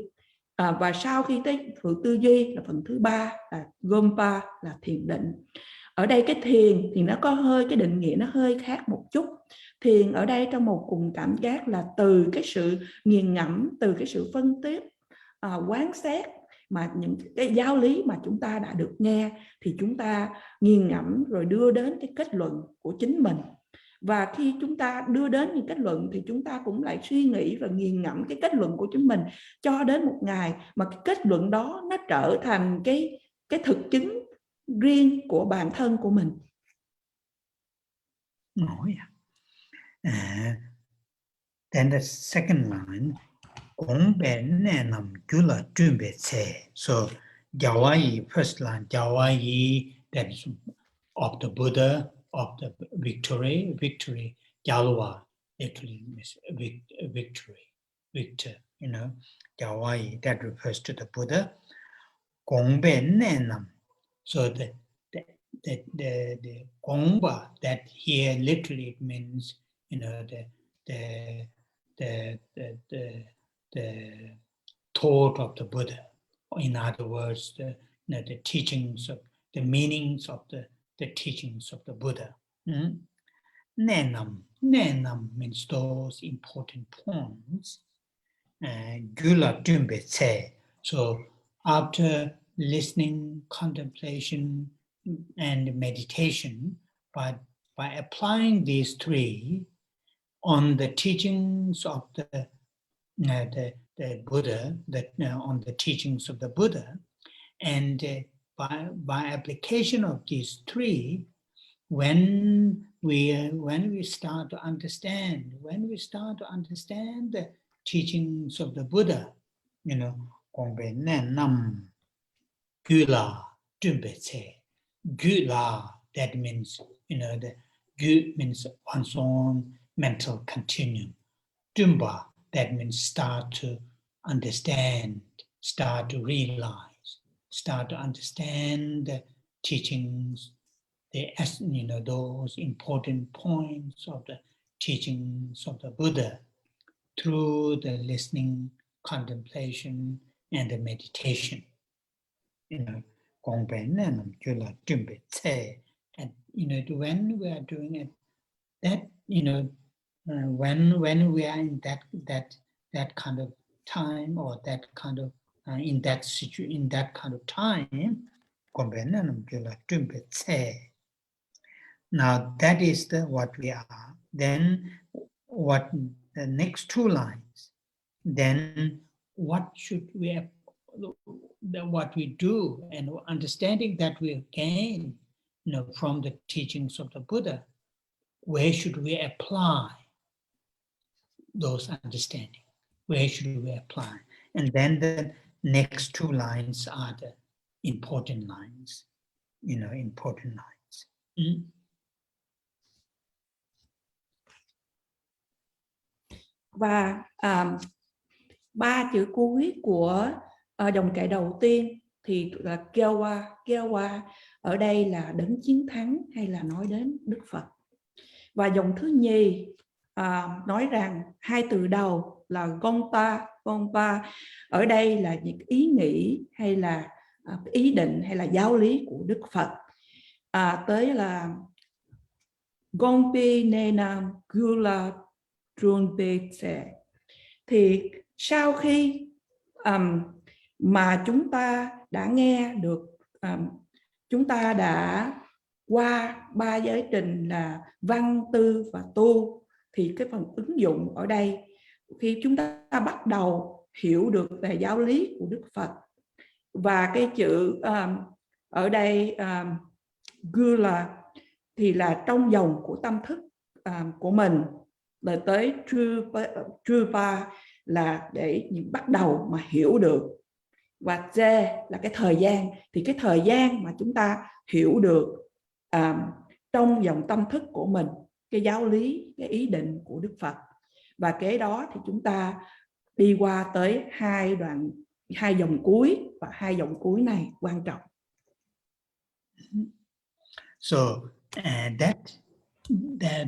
Speaker 4: Và sau khi tới sự tư duy là phần thứ ba là Gompa, là thiền định. Ở đây cái thiền thì nó có hơi, cái định nghĩa nó hơi khác một chút. Thiền ở đây trong một cùng cảm giác là từ cái sự nghiền ngẫm, từ cái sự phân tích, quán xét, mà những cái giáo lý mà chúng ta đã được nghe thì chúng ta nghiền ngẫm rồi đưa đến cái kết luận của chính mình. Và khi chúng ta đưa đến những kết luận thì chúng ta cũng lại suy nghĩ và nghiền ngẫm cái kết luận của chúng mình, cho đến một ngày mà cái kết luận đó nó trở thành cái thực chứng riêng của bản thân của mình.
Speaker 1: Then the second line, Gongbe Nenam Gula Dumbe Se. So Jawai, first line, Jawai, that is of the Buddha, of the victory, victory, Jalwa, literally means victory, victor, Jawai, that refers to the Buddha. Gongbe Nenam. So the Gongba, that here literally means, the thought of the Buddha. In other words, the teachings of the meanings of the teachings of the Buddha. Nenam means those important points. Gula Dumbe Se. So after listening, contemplation, and meditation, but by applying these three on the teachings of the Buddha, on the teachings of the Buddha, and by application of these three, when we start to understand, the teachings of the Buddha, Gongbe Nenam Gula Dumbe Se. Gula, that means, the gu means one's own mental continuum. Dumba, that means start to understand, start to realize, start to understand the teachings, those important points of the teachings of the Buddha through the listening, contemplation, and the meditation. And when we are doing it, that when we are in that kind of time, or that kind of in that kind of time, now that is what we are. Then what the next two lines? Then what should we have? What we do, and understanding that we gain, from the teachings of the Buddha, where should we apply those understanding? Where should we apply? And then the next two lines are the important lines, important lines.
Speaker 4: Và ba chữ cuối của dòng kệ đầu tiên thì là Kyawa, ở đây là đấng chiến thắng, hay là nói đến Đức Phật. Và dòng thứ nhì nói rằng hai từ đầu là Gongpa, ở đây là những ý nghĩ, hay là ý định, hay là giáo lý của Đức Phật. Tới là Gongpi Nenam Gula Drunpetse. Thì sau khi mà chúng ta đã nghe được, chúng ta đã qua ba giới trình là văn, tư và tu, thì cái phần ứng dụng ở đây, khi chúng ta bắt đầu hiểu được về giáo lý của Đức Phật, và cái chữ ở đây Gula thì là trong dòng của tâm thức của mình, rồi tới Trupa là để bắt đầu mà hiểu được, và Ze là cái thời gian, thì cái thời gian mà chúng ta hiểu được trong dòng tâm thức của mình cái giáo lý, cái ý định của Đức Phật. Và kế đó thì chúng ta đi qua tới hai dòng cuối, và hai dòng cuối này quan trọng.
Speaker 1: So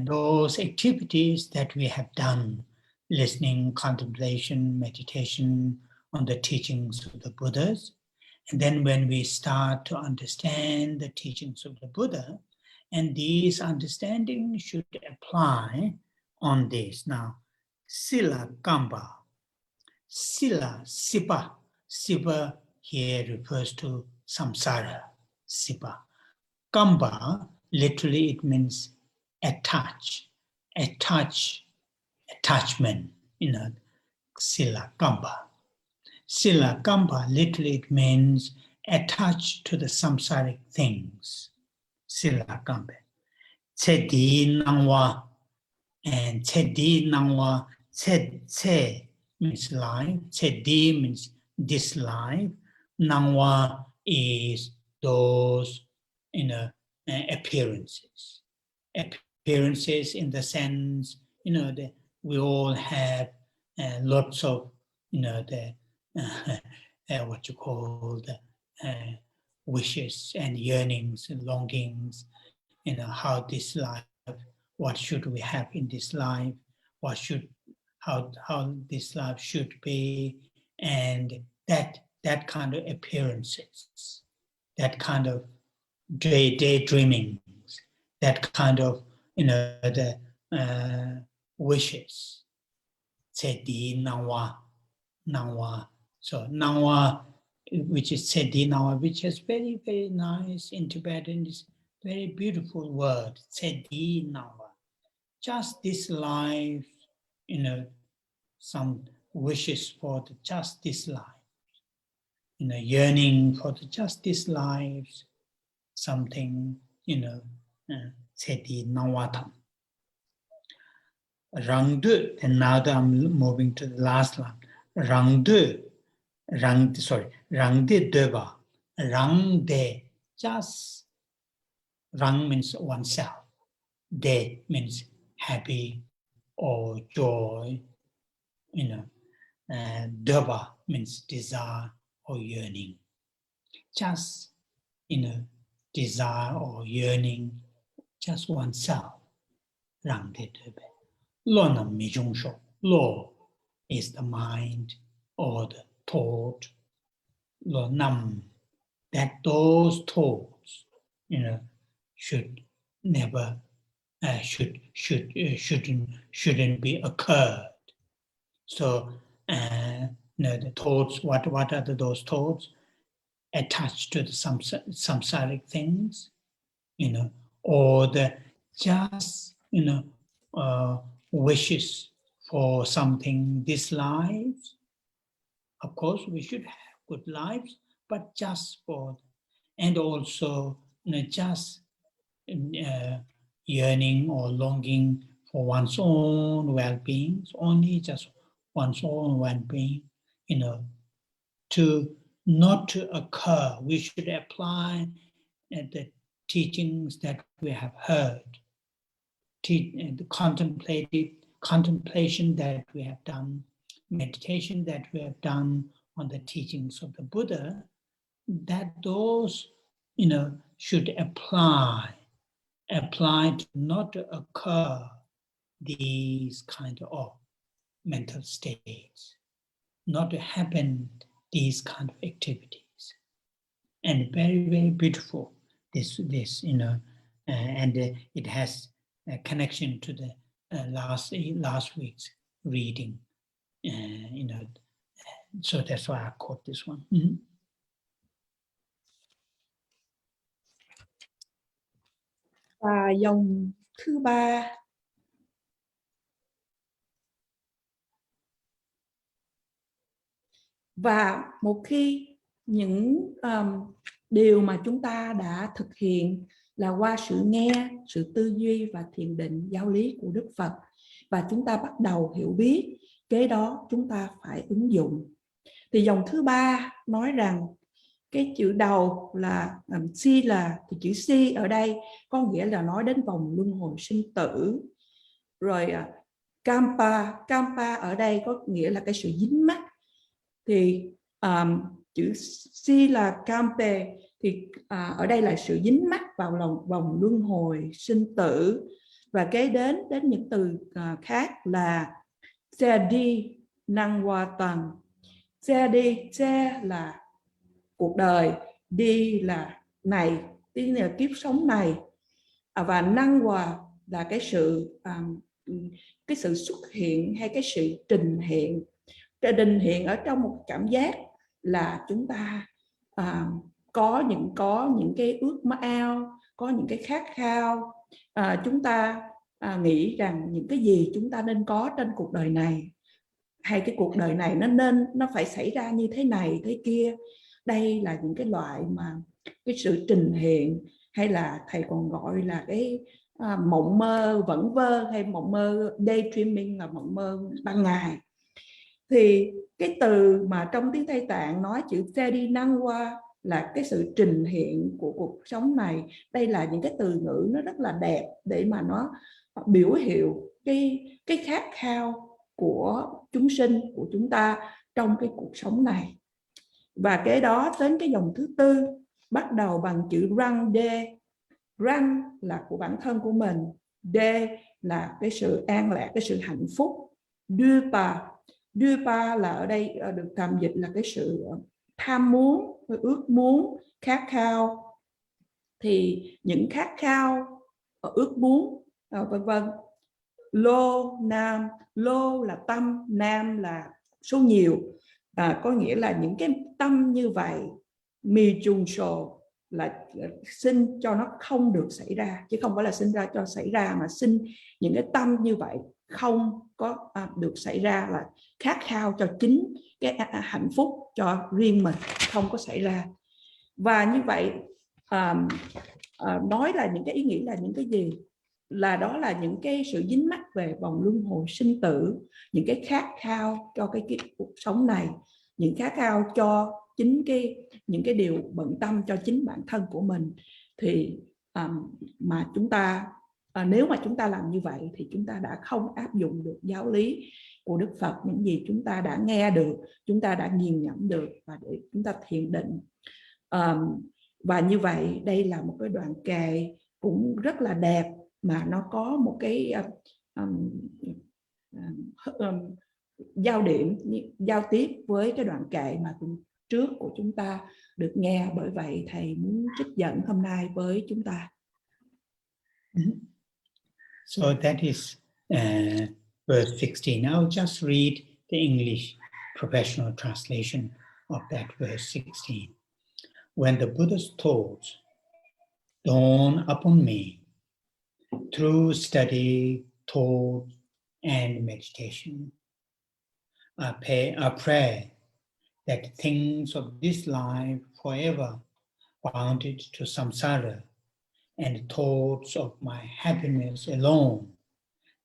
Speaker 1: those activities that we have done, listening, contemplation, meditation on the teachings of the Buddhas, and then when we start to understand the teachings of the Buddha, and these understandings should apply on this. Now, Sila Kamba, Sila Sipa. Sipa here refers to samsara, Sipa. Kamba, literally it means attachment, Sila Kamba. Sila Kamba, literally it means attached to the samsaric things. Sila Kamba. Tsedi Nangwa, And Chedi Nangwa, Che means life, Chedi means this life, Nangwa is those appearances. Appearances in the sense, that we all have lots of, what you call the wishes and yearnings and longings, how this life, what should we have in this life, how this life should be, and that kind of appearances, that kind of daydreaming, that kind of the wishes. Seti Nawa. So Nawa, which is Seti Nawa, which is very, very nice in Tibetan, is very beautiful word. Seti Nawa. Just this life, some wishes for just this life, yearning for just this life, something, Seti Nawatam. Rangdu, and now I'm moving to the last one. Rangdu, Rangde Deba. Rangde, just, Rang means oneself. De means happy or joy, and Deba means desire or yearning. Just, desire or yearning, just oneself. Rangde Deba. Lo nam mi zhong shou. Lo is the mind or the thought. Lo nam, that those thoughts, should never, shouldn't be occurred. So, the thoughts. What are those thoughts? Attached to the samsaric things, or the just, wishes for something this life. Of course, we should have good lives, but just for, and also just yearning or longing for one's own well-being, only just one's own well-being, to not to occur. We should apply the teachings that we have heard, the contemplation that we have done, meditation that we have done on the teachings of the Buddha, that those, should apply to not to occur these kind of mental states, not to happen these kind of activities. And very, very beautiful, this and it has a connection to the last week's reading, so that's why I quote this one. Mm-hmm.
Speaker 4: Và dòng thứ ba, và một khi những điều mà chúng ta đã thực hiện là qua sự nghe, sự tư duy và thiền định giáo lý của Đức Phật, và chúng ta bắt đầu hiểu biết, kế đó chúng ta phải ứng dụng. Thì dòng thứ ba nói rằng cái chữ đầu là si, là thì chữ si ở đây có nghĩa là nói đến vòng luân hồi sinh tử. Rồi kampa ở đây có nghĩa là cái sự dính mắc. Thì chữ si là kampe, thì ở đây là sự dính mắc vào vòng luân hồi sinh tử. Và kế đến những từ khác là Sedi Nangwatan. Sedi, se là cuộc đời, đi là này, tí là kiếp sống này, và Nangwa là cái sự xuất hiện hay cái sự trình hiện. Trình hiện ở trong một cảm giác là chúng ta có những cái ước ao, có những cái khát khao, chúng ta nghĩ rằng những cái gì chúng ta nên có trên cuộc đời này, hay cái cuộc đời này nó phải xảy ra như thế này thế kia. Đây là những cái loại mà cái sự trình hiện, hay là thầy còn gọi là cái mộng mơ vẩn vơ, hay mộng mơ daydreaming là mộng mơ ban ngày. Thì cái từ mà trong tiếng Tây Tạng nói chữ Tedinangwa là cái sự trình hiện của cuộc sống này. Đây là những cái từ ngữ nó rất là đẹp để mà nó biểu hiệu cái khát khao của chúng sinh, của chúng ta trong cái cuộc sống này. Và cái đó đến cái dòng thứ tư bắt đầu bằng chữ rang de. Rang là của bản thân của mình, de là cái sự an lạc, cái sự hạnh phúc. Dupa là ở đây được tạm dịch là cái sự tham muốn, ước muốn, khát khao. Thì những khát khao, ước muốn, vân vân. Lô, nam, lô là tâm, nam là số nhiều. Có nghĩa là những cái tâm như vậy, mi chung sổ là xin cho nó không được xảy ra, chứ không phải là sinh ra cho xảy ra, mà xin những cái tâm như vậy không có được xảy ra, là khát khao cho chính cái hạnh phúc cho riêng mình không có xảy ra. Và như vậy nói là những cái ý nghĩ là những cái gì? Là đó là những cái sự dính mắc về vòng luân hồi sinh tử, những cái khát khao cho cái cuộc sống này, những khát khao cho chính những cái điều bận tâm cho chính bản thân của mình. Thì mà chúng ta nếu mà chúng ta làm như vậy thì chúng ta đã không áp dụng được giáo lý của Đức Phật, những gì chúng ta đã nghe được, chúng ta đã nghiền ngẫm được, và để chúng ta thiền định. Và như vậy đây là một cái đoạn kệ cũng rất là đẹp, mà nó có một cái giao điểm, giao tiếp với cái đoạn kệ mà trước của chúng ta được nghe. Bởi vậy thầy muốn trích dẫn hôm nay với chúng ta.
Speaker 1: So that is verse 16. I'll just read the English professional translation of that verse 16. When the Buddha's thoughts dawn upon me through study, thought, and meditation, I pray that things of this life forever bounded to samsara, and thoughts of my happiness alone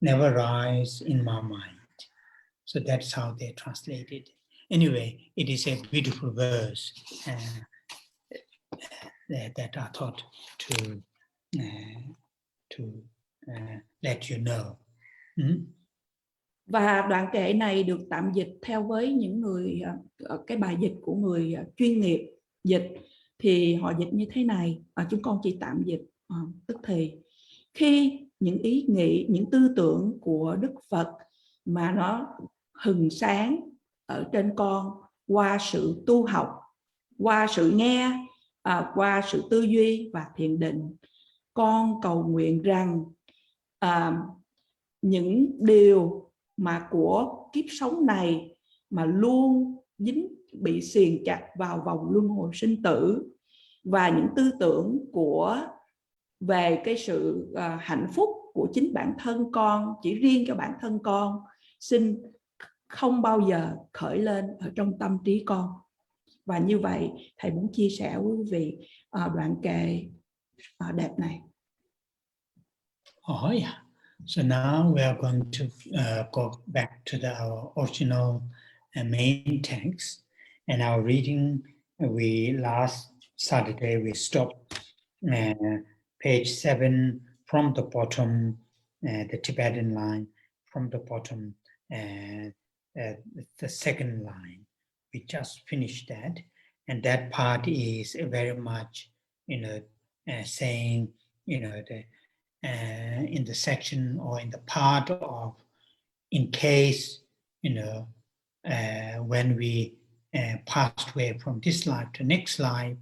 Speaker 1: never rise in my mind. So that's how they translate it. Anyway, it is a beautiful verse that I thought to let you know.
Speaker 4: Và đoạn kệ này được tạm dịch theo với những người, cái bài dịch của người chuyên nghiệp dịch thì họ dịch như thế này, chúng con chỉ tạm dịch tức thì: khi những ý nghĩ, những tư tưởng của Đức Phật mà nó hừng sáng ở trên con qua sự tu học, qua sự nghe, qua sự tư duy và thiền định, con cầu nguyện rằng những điều mà của kiếp sống này mà luôn bị xiềng chặt vào vòng luân hồi sinh tử, và những tư tưởng về cái sự hạnh phúc của chính bản thân con, chỉ riêng cho bản thân con, xin không bao giờ khởi lên ở trong tâm trí con. Và như vậy thầy muốn chia sẻ với quý vị đoạn kệ đẹp này.
Speaker 1: Oh yeah. So now we are going to go back to our original main text, and our reading. Last Saturday we stopped page 7 from the bottom, the Tibetan line, from the bottom, the second line. We just finished that, and that part is very much, saying, in the section or in the part of, in case, when we passed away from this life to next life,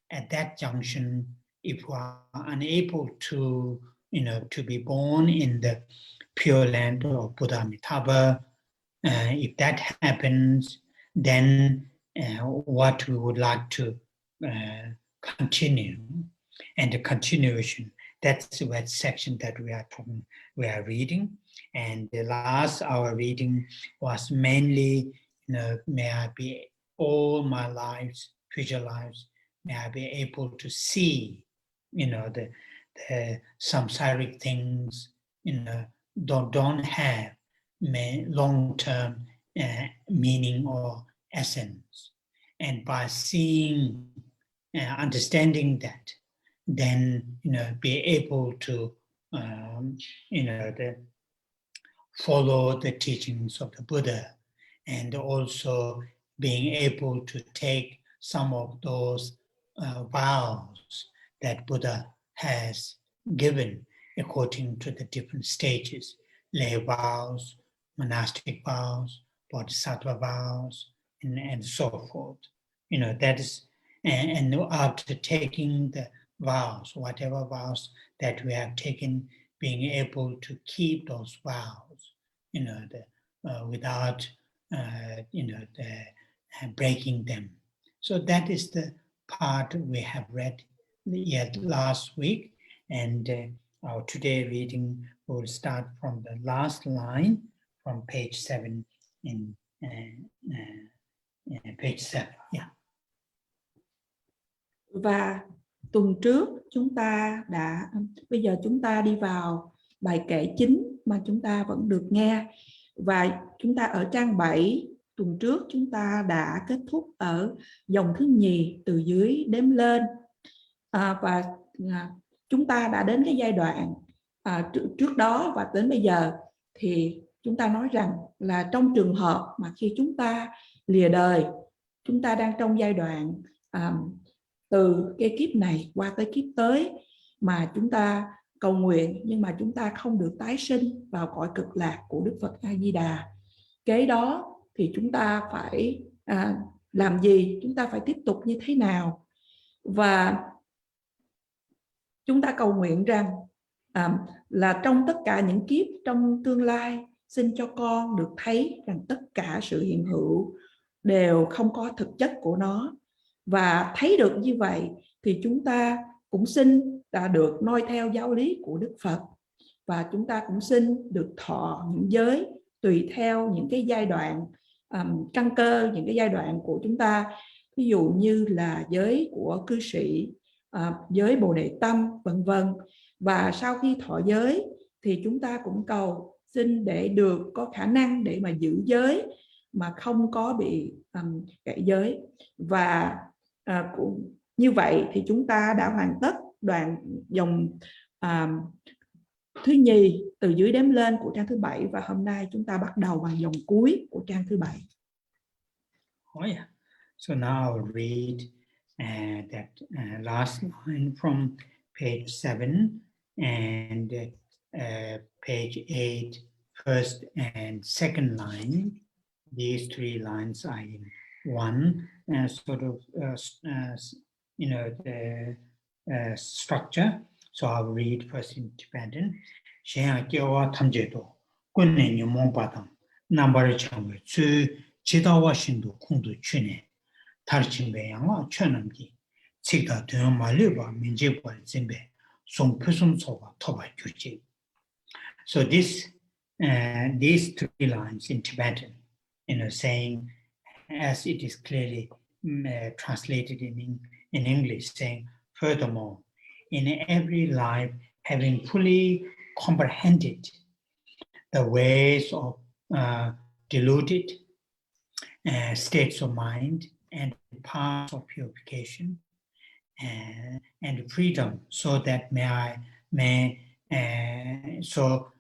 Speaker 1: at that junction, if we are unable to, to be born in the Pure Land of Buddha Amitabha, if that happens, then what we would like to continue, and the continuation. That's the section that we are reading. And the last our reading was mainly, may I be all my lives, future lives, may I be able to see, the samsaric things, don't have long-term meaning or essence. And by seeing, understanding that, then be able to follow the teachings of the Buddha, and also being able to take some of those vows that Buddha has given according to the different stages, lay vows, monastic vows, bodhisattva vows, and so forth. That is, and after taking the vows, whatever vows that we have taken, being able to keep those vows, without, breaking them. So that is the part we have read yet last week, and our today reading will start from the last line from page 7 in page 7. Yeah.
Speaker 4: Và tuần trước bây giờ chúng ta đi vào bài kệ chính mà chúng ta vẫn được nghe, và chúng ta ở trang 7. Tuần trước chúng ta đã kết thúc ở dòng thứ nhì từ dưới đếm lên, và chúng ta đã đến cái giai đoạn trước đó, và đến bây giờ thì chúng ta nói rằng là trong trường hợp mà khi chúng ta lìa đời, chúng ta đang trong giai đoạn từ cái kiếp này qua tới kiếp tới mà chúng ta cầu nguyện, nhưng mà chúng ta không được tái sinh vào cõi cực lạc của Đức Phật A Di Đà. Kế đó thì chúng ta phải làm gì? Chúng ta phải tiếp tục như thế nào? Và chúng ta cầu nguyện rằng là trong tất cả những kiếp trong tương lai, xin cho con được thấy rằng tất cả sự hiện hữu đều không có thực chất của nó. Và thấy được như vậy thì chúng ta cũng xin được noi theo giáo lý của Đức Phật, và chúng ta cũng xin được thọ những giới tùy theo những cái giai đoạn căn cơ, những cái giai đoạn của chúng ta, ví dụ như là giới của cư sĩ, giới Bồ Đề Tâm, vân vân. Và sau khi thọ giới thì chúng ta cũng cầu xin để được có khả năng để mà giữ giới mà không có bị gãy giới. Và như vậy thì chúng ta đã hoàn tất đoạn dòng thứ nhì từ dưới đếm lên của trang thứ 7, và hôm nay chúng ta bắt đầu bằng dòng cuối của trang thứ 7.
Speaker 1: Oh yeah. So now I'll read that last line from page 7 and page 8, first and second line. These three lines are in one sort of the structure. So I'll read first in Tibetan. Shaya kyewa tamjedo kunne nyumong badam nambari changwe tsu chidawa shindu kungdu chune tarchimbe yangwa chönamgi tsikda duyon maliwa minjekwa zimbe song pusum soba toba gyurje. So these three lines in Tibetan, saying, as it is clearly translated in English, saying, furthermore, in every life, having fully comprehended the ways of deluded states of mind and paths of purification and freedom, so that so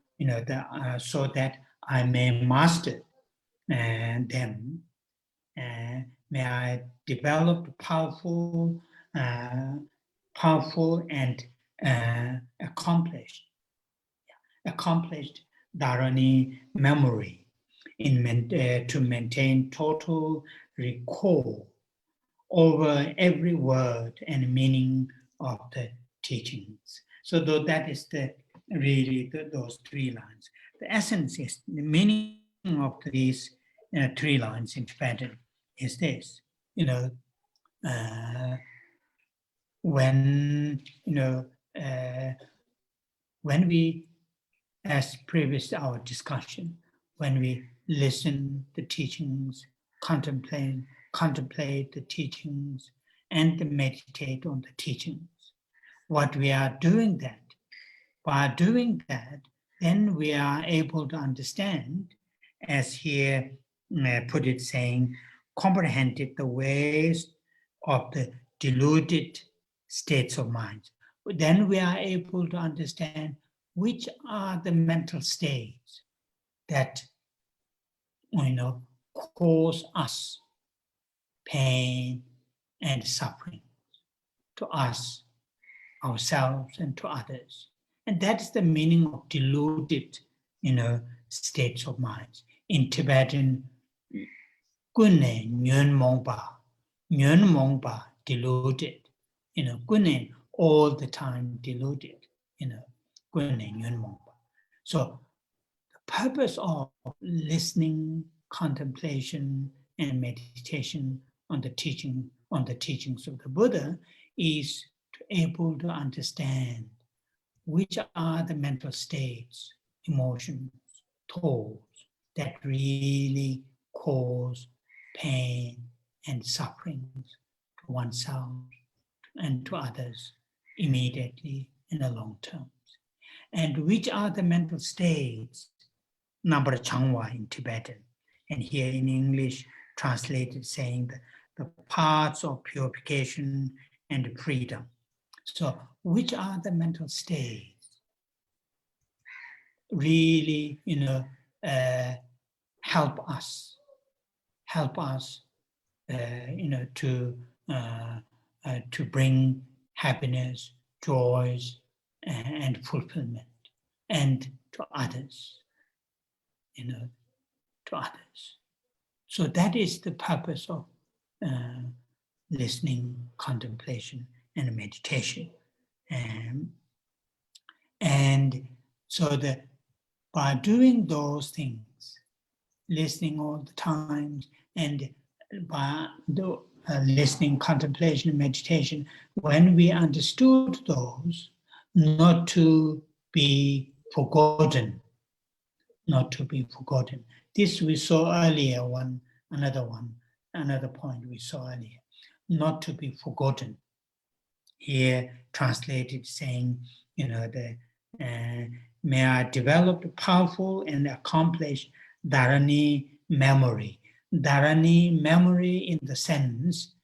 Speaker 1: that I may master them. May I develop powerful and accomplished Dharani memory to maintain total recall over every word and meaning of the teachings. So that is those three lines. The essence is the meaning of these 3 lines in Tibetan is this. When we, as previous our discussion, when we listen the teachings, contemplate the teachings, and meditate on the teachings, what we are doing that By doing that, then we are able to understand, as here put it, saying, comprehended the ways of the deluded states of mind. Then we are able to understand which are the mental states that cause us pain and suffering, to us, ourselves, and to others. And that is the meaning of deluded, states of mind. In Tibetan, Gune Nyön Mongpa, deluded. Gune, all the time deluded. Gune Nyön Mongpa. So the purpose of listening, contemplation, and meditation on the teachings of the Buddha is to able to understand which are the mental states, emotions, thoughts that really cause pain and sufferings to oneself and to others immediately in the long term. And which are the mental states, Nambara Changwa in Tibetan, and here in English translated saying the paths of purification and freedom. So which are the mental states really, help us, to bring happiness, joys, and fulfillment, and to others, to others. So that is the purpose of listening, contemplation, and meditation. And so by doing those things, listening all the time, and by listening, contemplation, and meditation, when we understood those, not to be forgotten, This we saw earlier, another point we saw earlier, not to be forgotten. Here translated saying, may I develop powerful and accomplished Dharani memory. Dharani memory in the sense,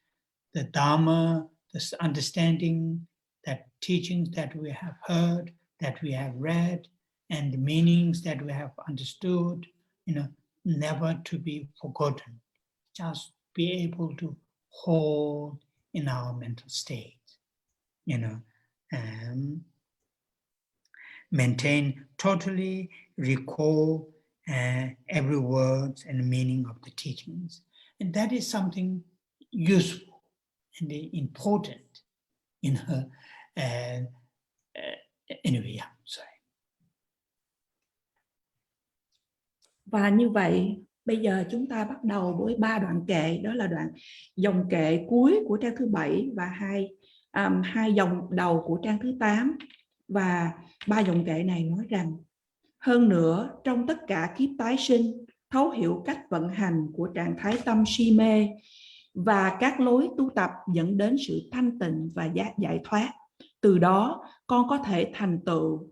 Speaker 1: the Dharma, the understanding, that teachings that we have heard, that we have read, and the meanings that we have understood, never to be forgotten. Just be able to hold in our mental state, maintain, totally recall every word and meaning of the teachings. And that is something useful and important in her. Anyway, yeah, sorry.
Speaker 4: Và như vậy, bây giờ chúng ta bắt đầu với 3 đoạn kệ, đó là dòng kệ cuối của trang thứ 7 và hai dòng đầu của trang thứ 8. Và 3 dòng kệ này nói rằng: hơn nữa, trong tất cả kiếp tái sinh, thấu hiểu cách vận hành của trạng thái tâm si mê và các lối tu tập dẫn đến sự thanh tịnh và giải thoát. Từ đó, con có thể thành tựu.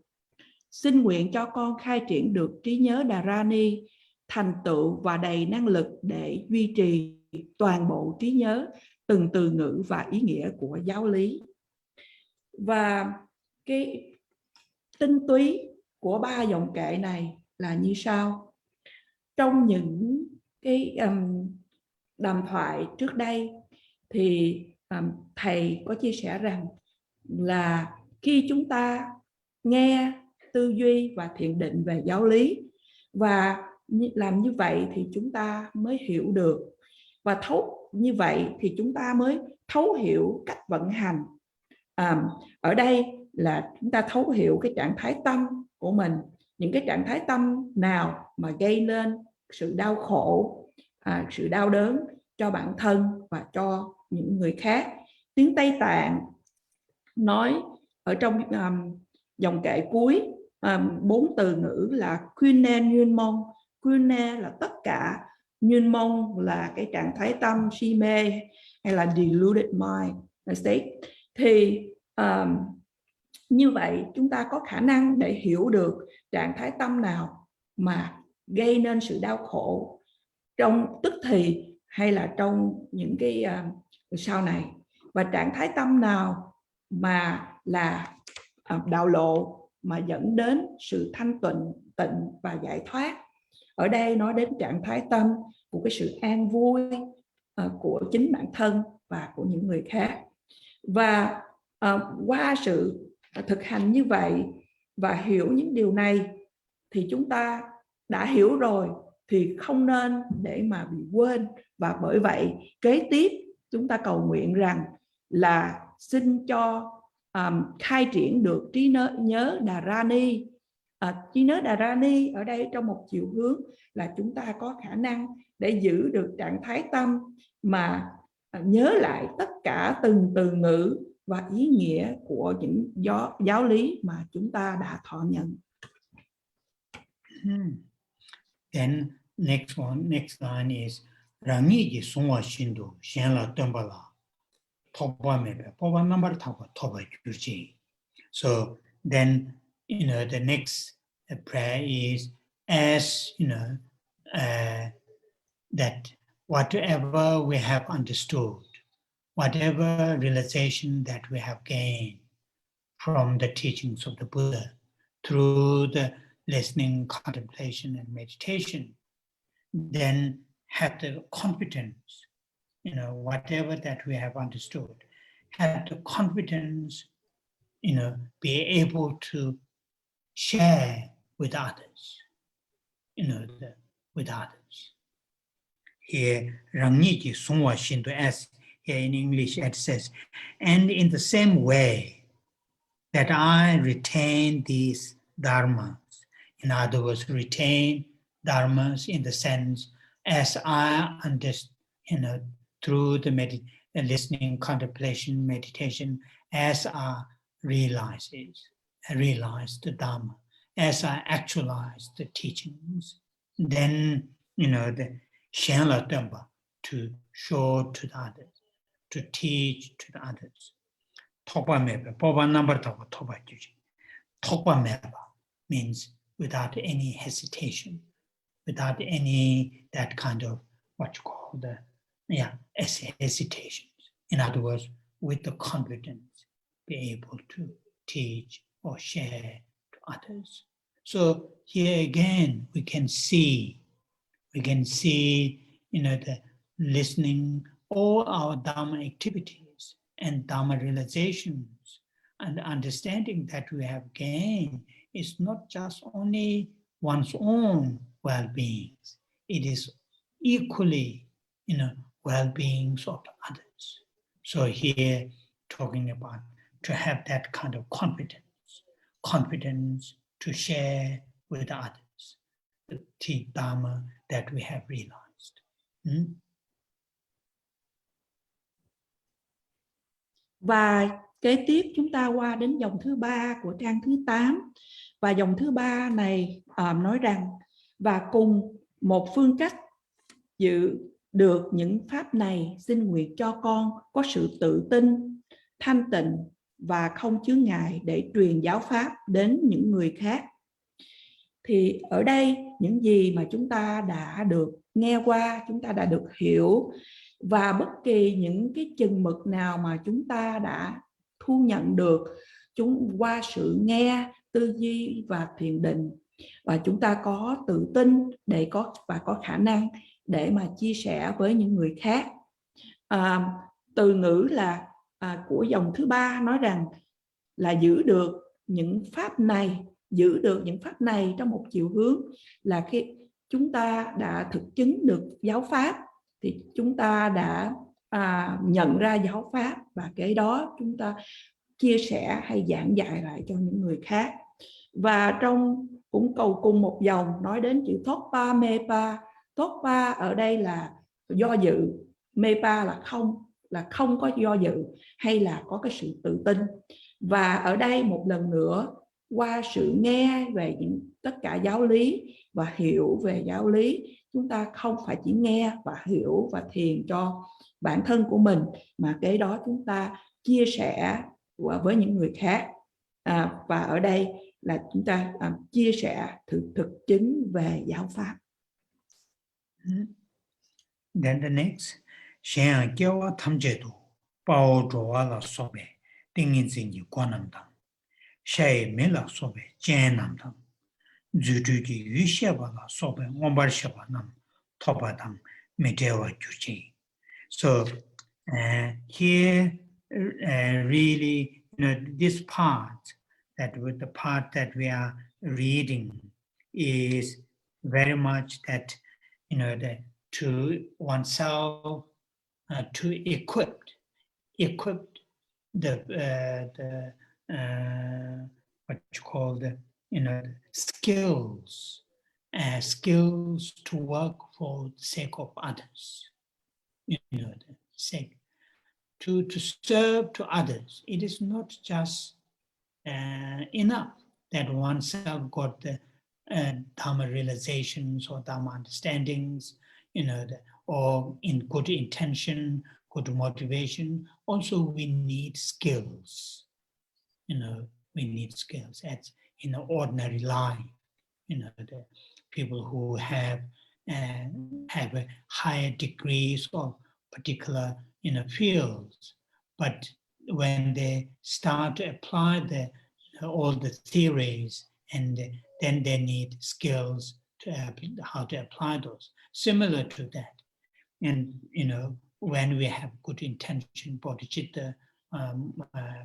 Speaker 4: Xin nguyện cho con khai triển được trí nhớ Dharani, thành tựu và đầy năng lực để duy trì toàn bộ trí nhớ, từng từ ngữ và ý nghĩa của giáo lý. Và cái tinh túy của 3 dòng kệ này là như sau. Trong những cái đàm thoại trước đây thì thầy có chia sẻ rằng là khi chúng ta nghe, tư duy và thiền định về giáo lý, và làm như vậy thì chúng ta mới hiểu được, và như vậy thì chúng ta mới thấu hiểu cách vận hành. Ở đây là chúng ta thấu hiểu cái trạng thái tâm của mình, những cái trạng thái tâm nào mà gây nên sự đau khổ, sự đau đớn cho bản thân và cho những người khác. Tiếng Tây Tạng nói ở trong dòng kệ cuối 4 từ ngữ là Kune Nyun Mong. Kune là tất cả, Nyun Mong là cái trạng thái tâm si mê hay là deluded mind state. Thì Như vậy chúng ta có khả năng để hiểu được trạng thái tâm nào mà gây nên sự đau khổ trong tức thì hay là trong những cái sau này, và trạng thái tâm nào mà là đạo lộ mà dẫn đến sự thanh tịnh và giải thoát. Ở đây nói đến trạng thái tâm của cái sự an vui của chính bản thân và của những người khác. Và qua sự thực hành như vậy và hiểu những điều này thì chúng ta đã hiểu rồi thì không nên để mà bị quên. Và bởi vậy kế tiếp chúng ta cầu nguyện rằng là xin cho khai triển được trí nhớ Dharani. Trí nhớ Dharani ở đây trong một chiều hướng là chúng ta có khả năng để giữ được trạng thái tâm mà nhớ lại tất cả từng từ ngữ và ý nghĩa của những giáo lý mà chúng ta đã thọ nhận.
Speaker 1: Then next line is Rangi ji sungwa shindu shenla tembala thoba mebe poba number thoba yuji. So then the next prayer is as that whatever we have understood, whatever realization that we have gained from the teachings of the Buddha through the listening, contemplation, and meditation, then have the confidence, whatever that we have understood, have the confidence, be able to share with others, with others. Here, Rangniji Sungwa Shinto, as here in English it says, and in the same way that I retain these dharmas, in other words, retain dharmas in the sense as I understand, through the listening, contemplation, meditation, as I realize the dharma, as I actualize the teachings, then the Shenla Tempa, to show to the others, to teach to the others. Tokpa meba, poba number toba juji. Tokpa meba means without any hesitation, without any that kind of what you call hesitations. In other words, with the confidence, be able to teach or share to others. So here again, we can see, the listening, all our Dharma activities and Dharma realizations and understanding that we have gained is not just only one's own well-being. It is equally, well-beings of the others. So here, talking about to have that kind of confidence to share with others the Dharma that we have realized.
Speaker 4: Và kế tiếp chúng ta qua đến dòng thứ 3 của trang thứ 8. Và dòng thứ 3 này nói rằng và cùng một phương cách giữ được những pháp này, xin nguyện cho con có sự tự tin, thanh tịnh và không chướng ngại để truyền giáo pháp đến những người khác. Thì ở đây những gì mà chúng ta đã được nghe qua, chúng ta đã được hiểu, và bất kỳ những cái chừng mực nào mà chúng ta đã thu nhận được qua sự nghe, tư duy và thiền định, và chúng ta có tự tin để có khả năng để mà chia sẻ với những người khác. Từ ngữ là của dòng thứ 3 nói rằng là giữ được những pháp này trong một chiều hướng là khi chúng ta đã thực chứng được giáo pháp thì chúng ta đã nhận ra giáo pháp, và cái đó chúng ta chia sẻ hay giảng dạy lại cho những người khác. Và trong cũng cầu cùng một dòng nói đến chữ Thopa Mepa. Thopa ở đây là do dự, Mepa là không có do dự hay là có cái sự tự tin. Và ở đây một lần nữa, qua sự nghe về tất cả giáo lý và hiểu về giáo lý, chúng ta không phải chỉ nghe và hiểu và thiền cho bản thân của mình, mà cái đó chúng ta chia sẻ với những người khác. Và ở đây là chúng ta chia sẻ thực chứng về giáo pháp.
Speaker 1: Then the next, Shen Gyewa Tamjedu, Bao Zhuwa La Sobe, Dingin Zingi Guanam Dang, Shai Mila Sobe, Jen Nam Dang, Zudugi Yu Sheba La Sobe, Ngombar Sheba Nam, Toba Dang, Medewa Juji. So here, really, this part, that with the part that we are reading, is very much that, that to oneself, to equip the what you call the skills, skills to work for the sake of others. The sake to serve to others. It is not just enough that oneself got the Dharma realizations or Dharma understandings, or in good intention, good motivation. Also, we need skills. We need skills. As in the ordinary life, the people who have a higher degrees of particular fields, but when they start to apply all the theories, and then they need skills to how to apply those. Similar to that, and when we have good intention, bodhicitta,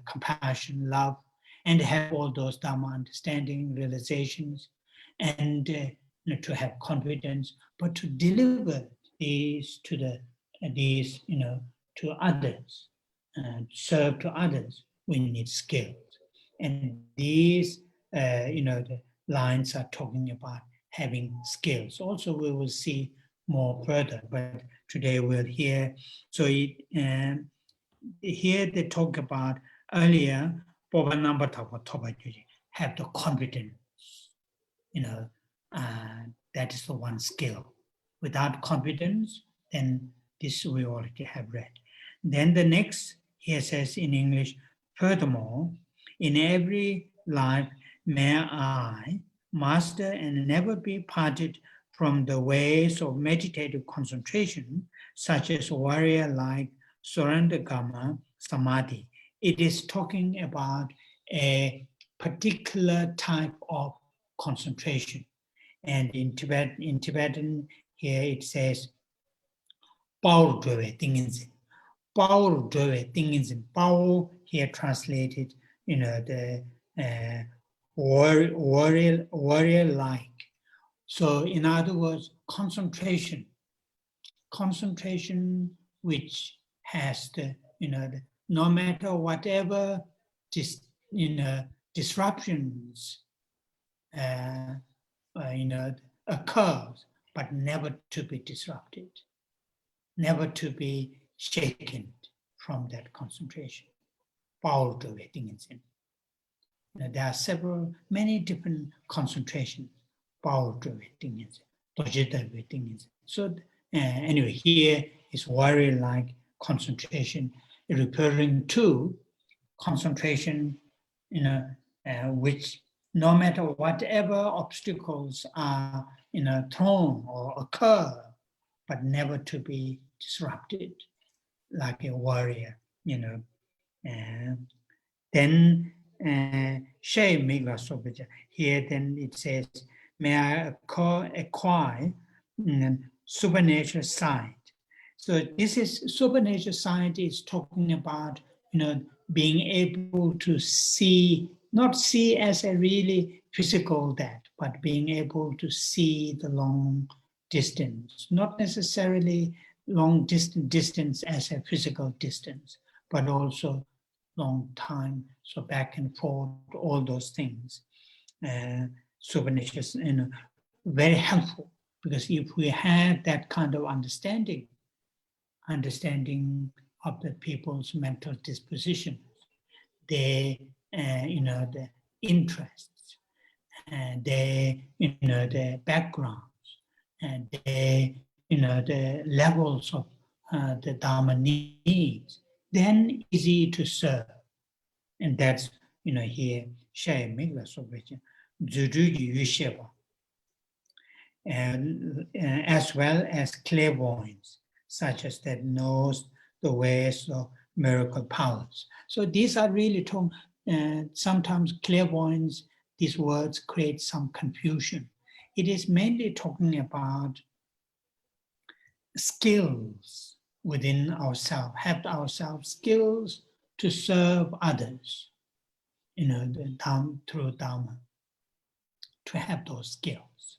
Speaker 1: compassion, love, and have all those Dharma understanding, realizations, and to have confidence, but to deliver these to to others, serve to others, we need skills. And these, the lines are talking about having skills. Also, we will see more further, but today we'll hear. So here they talk about earlier, have the confidence. That is the one skill. Without confidence, then this we already have read. Then the next, here says in English, furthermore, in every life may I master and never be parted from the ways of meditative concentration, such as warrior-like Surandagama Samadhi. It is talking about a particular type of concentration. And in Tibetan, here it says, Pao Dove Tinginzin. Pao Dove Tinginzin. Pao here translated, the warrior-like. So in other words, concentration which has the, no matter whatever disruptions occurs, but never to be disrupted, never to be shaken from that concentration. There are many different concentrations. So anyway, here is warrior-like concentration, referring to concentration, which no matter whatever obstacles are, thrown or occur, but never to be disrupted, like a warrior, And then Shai Migla Sobaja. Here then it says, may I acquire supernatural sight. So this is supernatural sight is talking about, being able to see, not see as a really physical that, but being able to see the long distance, not necessarily long distance as a physical distance, but also long time, so back and forth, all those things. Supernatural, very helpful, because if we have that kind of understanding of the people's mental dispositions, their, the interests, and their, their backgrounds, and their, the levels of the Dharma needs, then easy to serve. And that's here share make the solution and as well as clairvoyance, such as that knows the ways of miracle powers. So these are really sometimes clairvoyance, these words create some confusion. It is mainly talking about skills within ourselves, have ourselves skills to serve others, through Dharma, to have those skills.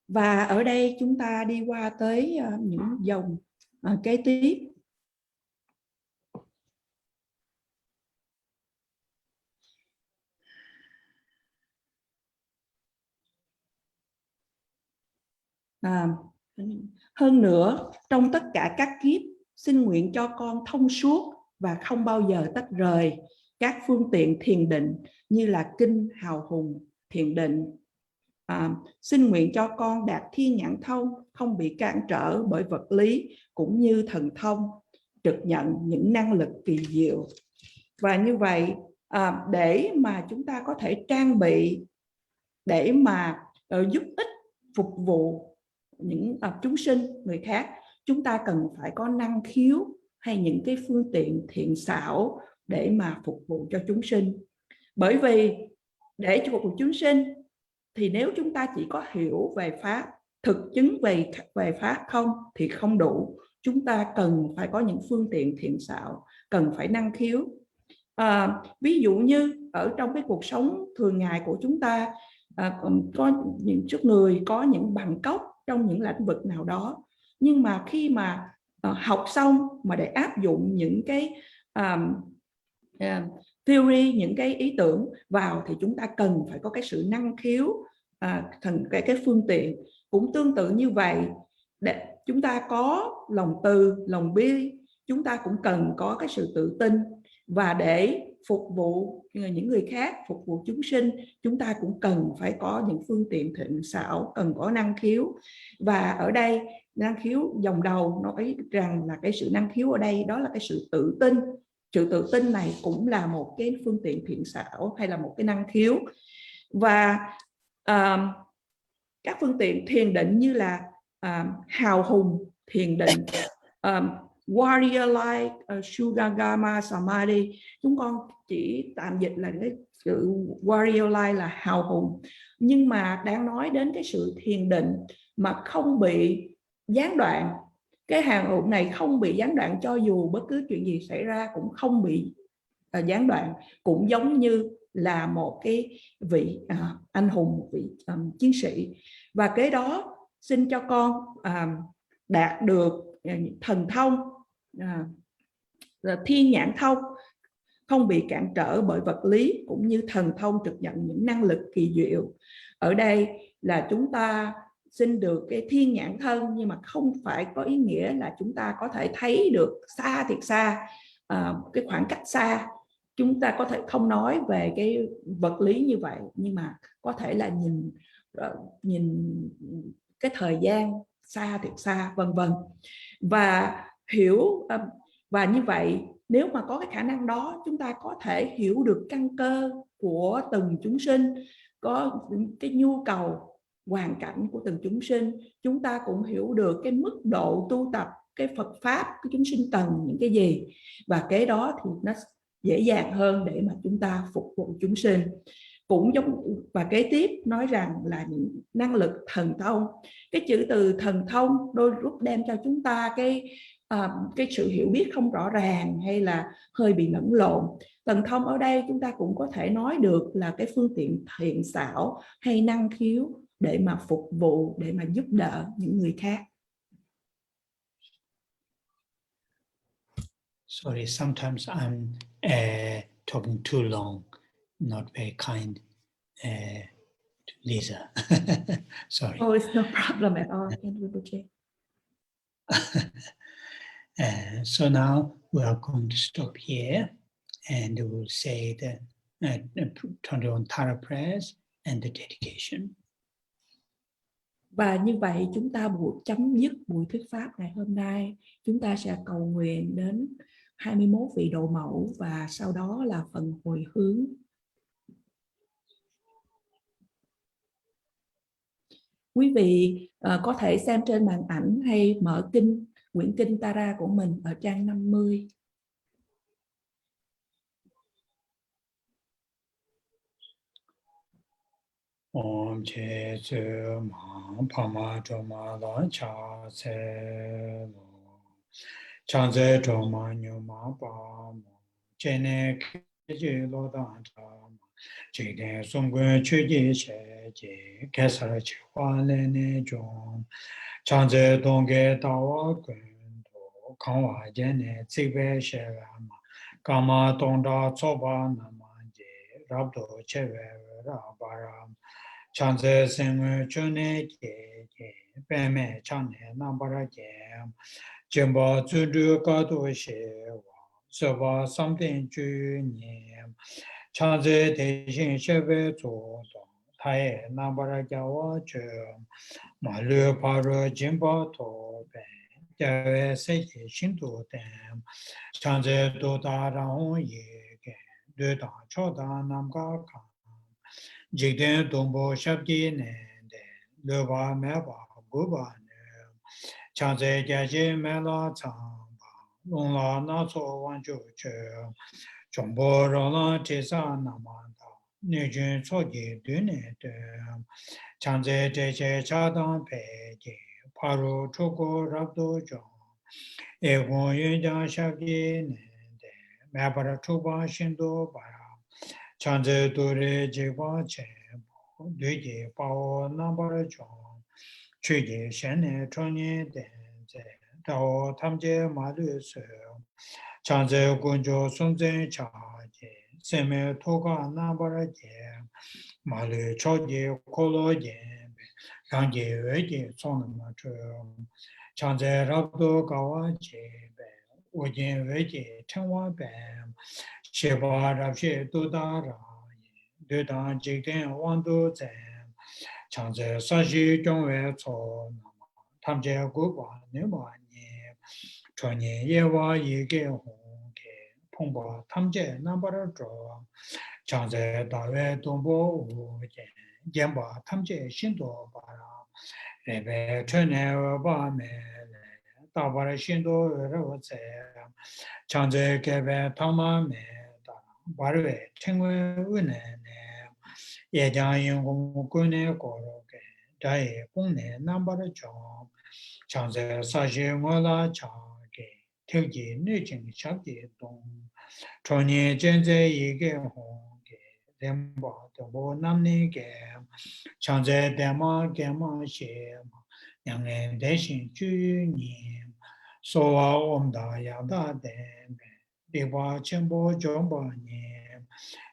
Speaker 4: Và ở đây chúng ta đi qua tới những dòng kế tiếp. Hơn nữa, trong tất cả các kiếp, xin nguyện cho con thông suốt và không bao giờ tách rời các phương tiện thiền định như là kinh hào hùng, thiền định. Xin nguyện cho con đạt thiên nhãn thông, không bị cản trở bởi vật lý cũng như thần thông, trực nhận những năng lực kỳ diệu. Và như vậy, để mà chúng ta có thể trang bị, để mà giúp ích phục vụ những chúng sinh người khác, chúng ta cần phải có năng khiếu hay những cái phương tiện thiện xảo để mà phục vụ cho chúng sinh. Bởi vì để phục vụ chúng sinh thì nếu chúng ta chỉ có hiểu về pháp, thực chứng về pháp không thì không đủ. Chúng ta cần phải có những phương tiện thiện xảo, cần phải năng khiếu. Ví dụ như ở trong cái cuộc sống thường ngày của chúng ta, có những người có những bằng cấp trong những lĩnh vực nào đó, nhưng mà khi mà học xong mà để áp dụng những cái theory, những cái ý tưởng vào thì chúng ta cần phải có cái sự năng khiếu, cái phương tiện. Cũng tương tự như vậy, để chúng ta có lòng từ, lòng bi, chúng ta cũng cần có cái sự tự tin, và để phục vụ những người khác, phục vụ chúng sinh, chúng ta cũng cần phải có những phương tiện thiện xảo, cần có năng khiếu. Và ở đây năng khiếu dòng đầu nói rằng là cái sự năng khiếu ở đây đó là cái sự tự tin. Sự tự tin này cũng là một cái phương tiện thiện xảo hay là một cái năng khiếu. Và các phương tiện thiền định như là hào hùng thiền định, warrior-like Shugagama Samadhi, chúng con chỉ tạm dịch là cái sự warrior-like là hào hùng, nhưng mà đang nói đến cái sự thiền định mà không bị gián đoạn. Cái hào hùng này không bị gián đoạn, cho dù bất cứ chuyện gì xảy ra cũng không bị gián đoạn, cũng giống như là một cái vị anh hùng, một vị chiến sĩ. Và kế đó xin cho con đạt được thần thông, thiên nhãn thông, không bị cản trở bởi vật lý cũng như thần thông trực nhận những năng lực kỳ diệu. Ở đây là chúng ta xin được cái thiên nhãn thân, nhưng mà không phải có ý nghĩa là chúng ta có thể thấy được xa thiệt xa, cái khoảng cách xa. Chúng ta có thể không nói về cái vật lý như vậy, nhưng mà có thể là nhìn cái thời gian xa thiệt xa, vân vân. Và hiểu, và như vậy nếu mà có cái khả năng đó, chúng ta có thể hiểu được căn cơ của từng chúng sinh, có cái nhu cầu, hoàn cảnh của từng chúng sinh. Chúng ta cũng hiểu được cái mức độ tu tập, cái Phật pháp của chúng sinh cần những cái gì, và cái đó thì nó dễ dàng hơn để mà chúng ta phục vụ chúng sinh. Cũng giống, và kế tiếp nói rằng là những năng lực thần thông. Cái chữ từ thần thông đôi lúc đem cho chúng ta cái sự hiểu biết không rõ ràng hay là hơi bị lẫn lộn. Thần thông ở đây chúng ta cũng có thể nói được là cái phương tiện thiện xảo hay năng khiếu để mà phục vụ, để mà giúp đỡ những người khác.
Speaker 1: Sorry, sometimes I'm talking too long, not very kind to Lisa. Sorry.
Speaker 4: Oh, it's no problem at all.
Speaker 1: So now we are going to stop here, and we'll say the 21 Tara prayers and the dedication.
Speaker 4: Và như vậy chúng ta chấm dứt buổi thuyết pháp ngày hôm nay. Chúng ta sẽ cầu nguyện đến 21 vị độ mẫu và sau đó là phần hồi hướng. Quý vị có thể xem trên màn ảnh hay mở quyển kinh Tara của mình ở trang 50.
Speaker 5: Om che tsu ma pa ma cho ma la cha se lo. Chan ze cho ma nyu ma pa mo. Che ne ke je lo dan cha ma. Che den song gun chu ji che je. Ke sa chi hua le ne jong. Chan ze dong ge da wa gun do. Kang wa je ne zi be she ga ma. Ka ma dong da cho ba na ma je. Rab do che we ra ba ra. Chanze sengwe chone ke peme chane nambara ke jemba zudu kato she wa soba something ju nyem chanze deshin shebe zo do taye nambara kya wa che ma lu paro jemba to pe jawe seke shinto tem chanze do da rang ye ke do da cho da nam ka ka Jigden Dombo Shabdi Nende, Luba Meba, Guba Ne, Chanze Jaji Mela Tsamba, Longla Natso Wanju Che, Chombo Rola Tisa Namanda, Nijun Soji Dune De, Chanze Teche Chadan Peji, Paru Chuku Rabdo Jong, Egon Yunjan Shabdi Nende, Mabara Chuba Shindo Bara, Chanze Dure Jiba Che, Duji Pao Nambara Chong, Chuji Shene Chonye Denze, Tao Tamje Malu Se, Chanze Gunjo Sunzen Chaje, Seme Toga Nambara Je, Malu Choji Kolo Jembe, Rangi Weji Sonama Chu, Chanze Rabdo Gawa Jebe, Ujin Weji Tenwa Bem, Sheba Rabshe Dudara, Dudan Jigden Wando Zem, Chanze Sashi Jongwe Tso Nama, Tamje Guba Nima Nye, Chonye Yewa Yige Hongke, Pongba Tamje Nambara Zho, Chanze Dawe Dombo Uje, Yemba Tamje Shindo Bara, Rebe Chone Ba Mele, Tabara Shindo Rewa Zem, Chanze Kebe Tama Me, Barwe Chengwe Une, Yejang Yung Gune Koroke, Dae Pune Nambara Chong, Chanze Sashi Ngola Chage, Tilji Nujing Shakti Dong, Chonye Jenze Yige Hongge, Remba Tobo Namni Gem, Chanze Dema Gema Shema, Yangen Deshin Chu Nim, Soa Omda Yada Dembe, Diwa Chenbo Jomba Nim,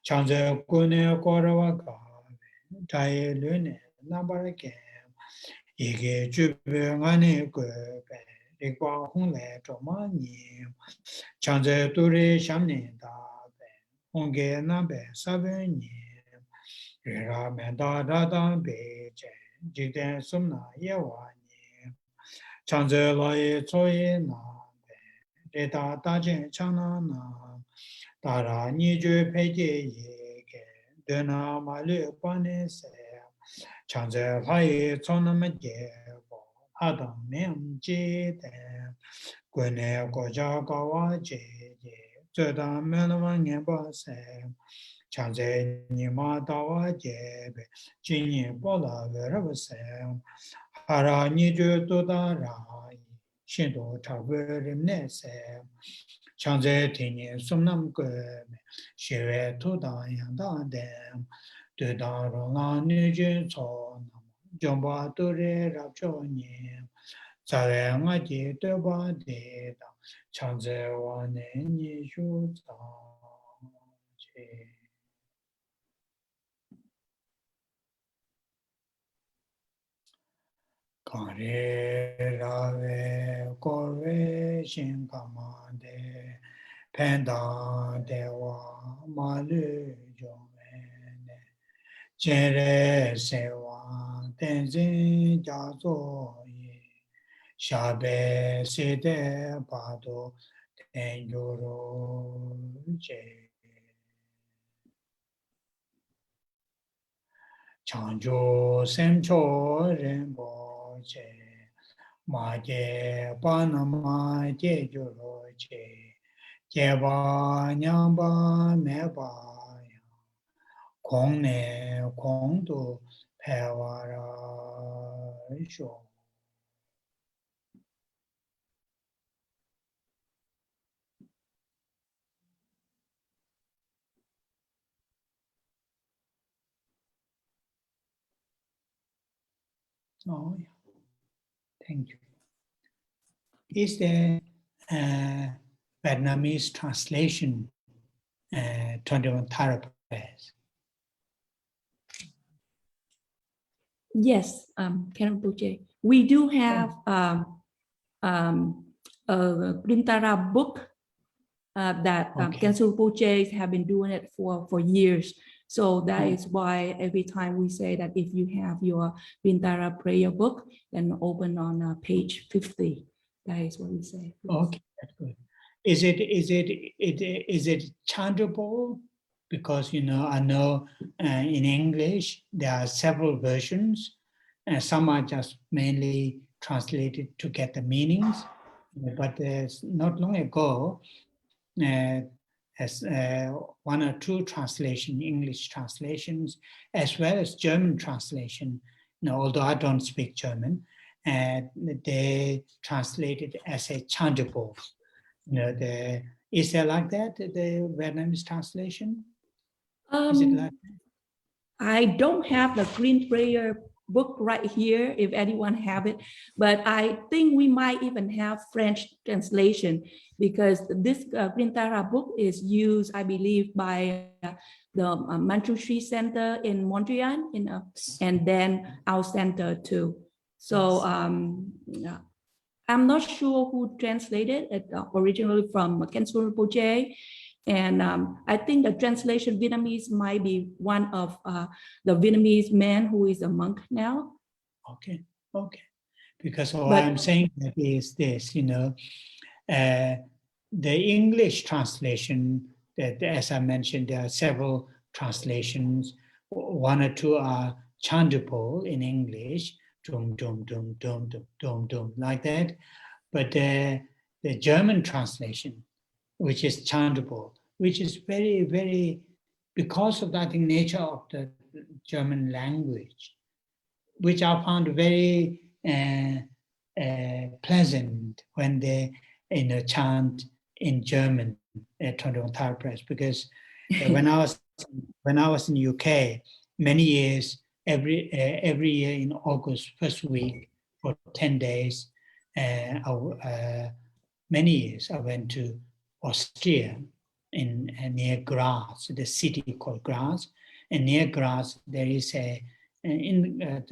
Speaker 5: Chanze Kune Korawa Gabe, Taye Lune Nambara Gem, Ige Jube Ngani Gube, Dikwa Hongle Choma Nim, Chanze Turi Shamni Dabe, Hongge Nabe Sabe Nim, Rira Menda Dada Beje, Jigden Sumna Yewa Nim, Chanze Laye Tsoye Nabe, Rita Dajin Chana Nam, Dara Niju Peje Yege, Dena Malu Pane Se, Chanze Laye Tsonam Jebo, Adam Mem Jide, Gwene Goja Gawa Jeje, Zeda Menama Nyeba Se, Chanze Nima Dawa Jebe, Jinyi Bola Veraba Se, Hara Niju Doda Rai, Shindo Tabu Rimne Se, Chanze Tini Sumnam Gweme, Shive Tuda Yanda Dem, Duda Rona Niju Tso Nam, Jomba Dure Rabcho Nyem, Zare Ngaji Deba Deda, Chanze Wane Nishu Tsache. Kare Rave Kore Shinkamade, Penda Dewa Malu Jomene, Chere Sewa tenzin jazo ye shabe sede bado tenyoro je chanjo semcho rembo je ma je panama je joro je jeba nyamba meba kong ne kong tu pewara sho. Oh, yeah. Thank you. Is there Vietnamese translation 21 Thara prayers?
Speaker 4: Yes, Khenpo. We do have a Grintara book that Khenpo Poche have been doing it for years. So that is why every time we say that if you have your Grintara prayer book, then open on page 50. That is what we say.
Speaker 5: Okay, that's good. Is it chantable? Because I know in English there are several versions, and some are just mainly translated to get the meanings. But not long ago, as one or two English translations, as well as German translation. Although I don't speak German, they translated as a chantable. Is there like that, the Vietnamese translation? Is it like that?
Speaker 4: I don't have the Green Prayer book right here if anyone have it, but I think we might even have French translation, because this Green Tara book is used, I believe, by the Manchukuo Center in Montreal, and then our center too. So I'm not sure who translated it originally from Khenpo Poche. And I think the translation Vietnamese might be one of the Vietnamese men who is a monk now.
Speaker 5: Okay. Because what I'm saying is this, the English translation, that, as I mentioned, there are several translations. One or two are chantable in English, dum dum dum dum dum dum dum, like that. But the German translation, which is chantable, which is very, very, because of that nature of the German language, which I found very pleasant when they chant in German at 21 Thara Press, because when I was in UK many years, every year in August first week for 10 days, many years I went to Austria in near Graz, the city called Graz, and near Graz there is the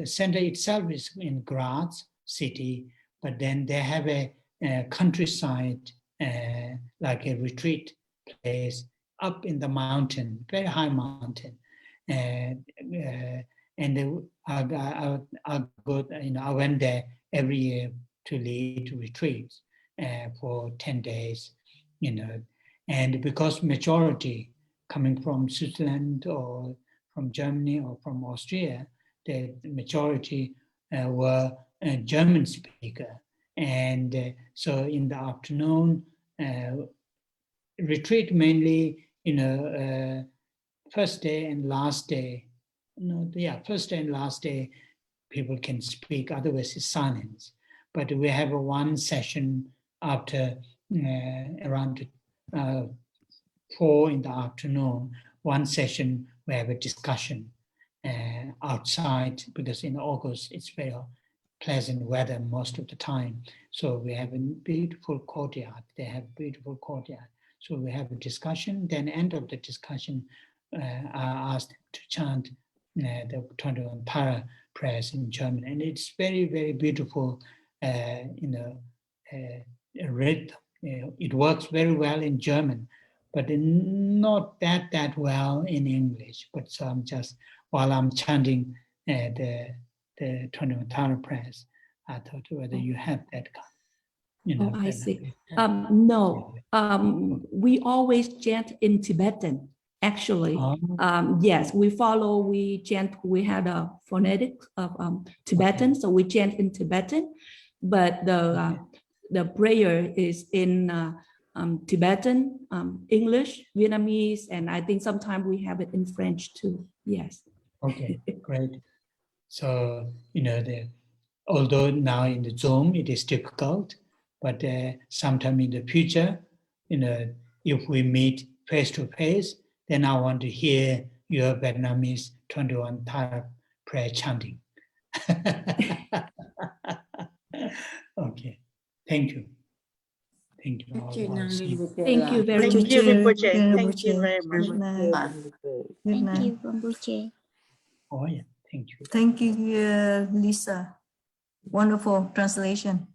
Speaker 5: center itself is in Graz city, but then they have a countryside, like a retreat place up in the mountain, very high mountain, and I went there every year to lead retreats for 10 days, and because majority coming from Switzerland or from Germany or from Austria, the majority were German speaker. And so in the afternoon, retreat mainly, first day and last day, first day and last day, people can speak, otherwise it's silence. But we have one session after around 4 in the afternoon, one session we have a discussion outside, because in August it's very pleasant weather most of the time. So we have a beautiful courtyard. They have a beautiful courtyard. So we have a discussion. Then end of the discussion, I asked them to chant the 21 Thara prayers in German, and it's very, very beautiful. Rhythm. It works very well in German, but not that well in English. But so I'm just, while I'm chanting the
Speaker 1: the 21 Tara prayers. I thought whether you have that kind. You know,
Speaker 4: Oh, I
Speaker 1: but,
Speaker 4: see. No, we always chant in Tibetan, actually. Yes, we chant, we had a phonetic of Tibetan, so we chant in Tibetan, but the prayer is in Tibetan, English, Vietnamese, and I think sometimes we have it in French too. Yes.
Speaker 1: Okay, great. So, you know, although now in the Zoom it is difficult, but sometime in the future, you know, if we meet face to face, then I want to hear your Vietnamese 21 Tara prayer chanting. Okay, thank you. Thank you.
Speaker 4: Thank you very
Speaker 3: Thank
Speaker 4: much.
Speaker 3: you, Rinpoche.
Speaker 2: Rinpoche.
Speaker 3: Thank you very much.
Speaker 2: Good night. Good
Speaker 6: Thank
Speaker 2: night.
Speaker 6: you, Rinpoche.
Speaker 1: Oh yeah, thank you.
Speaker 2: Thank you, Lisa. Wonderful translation.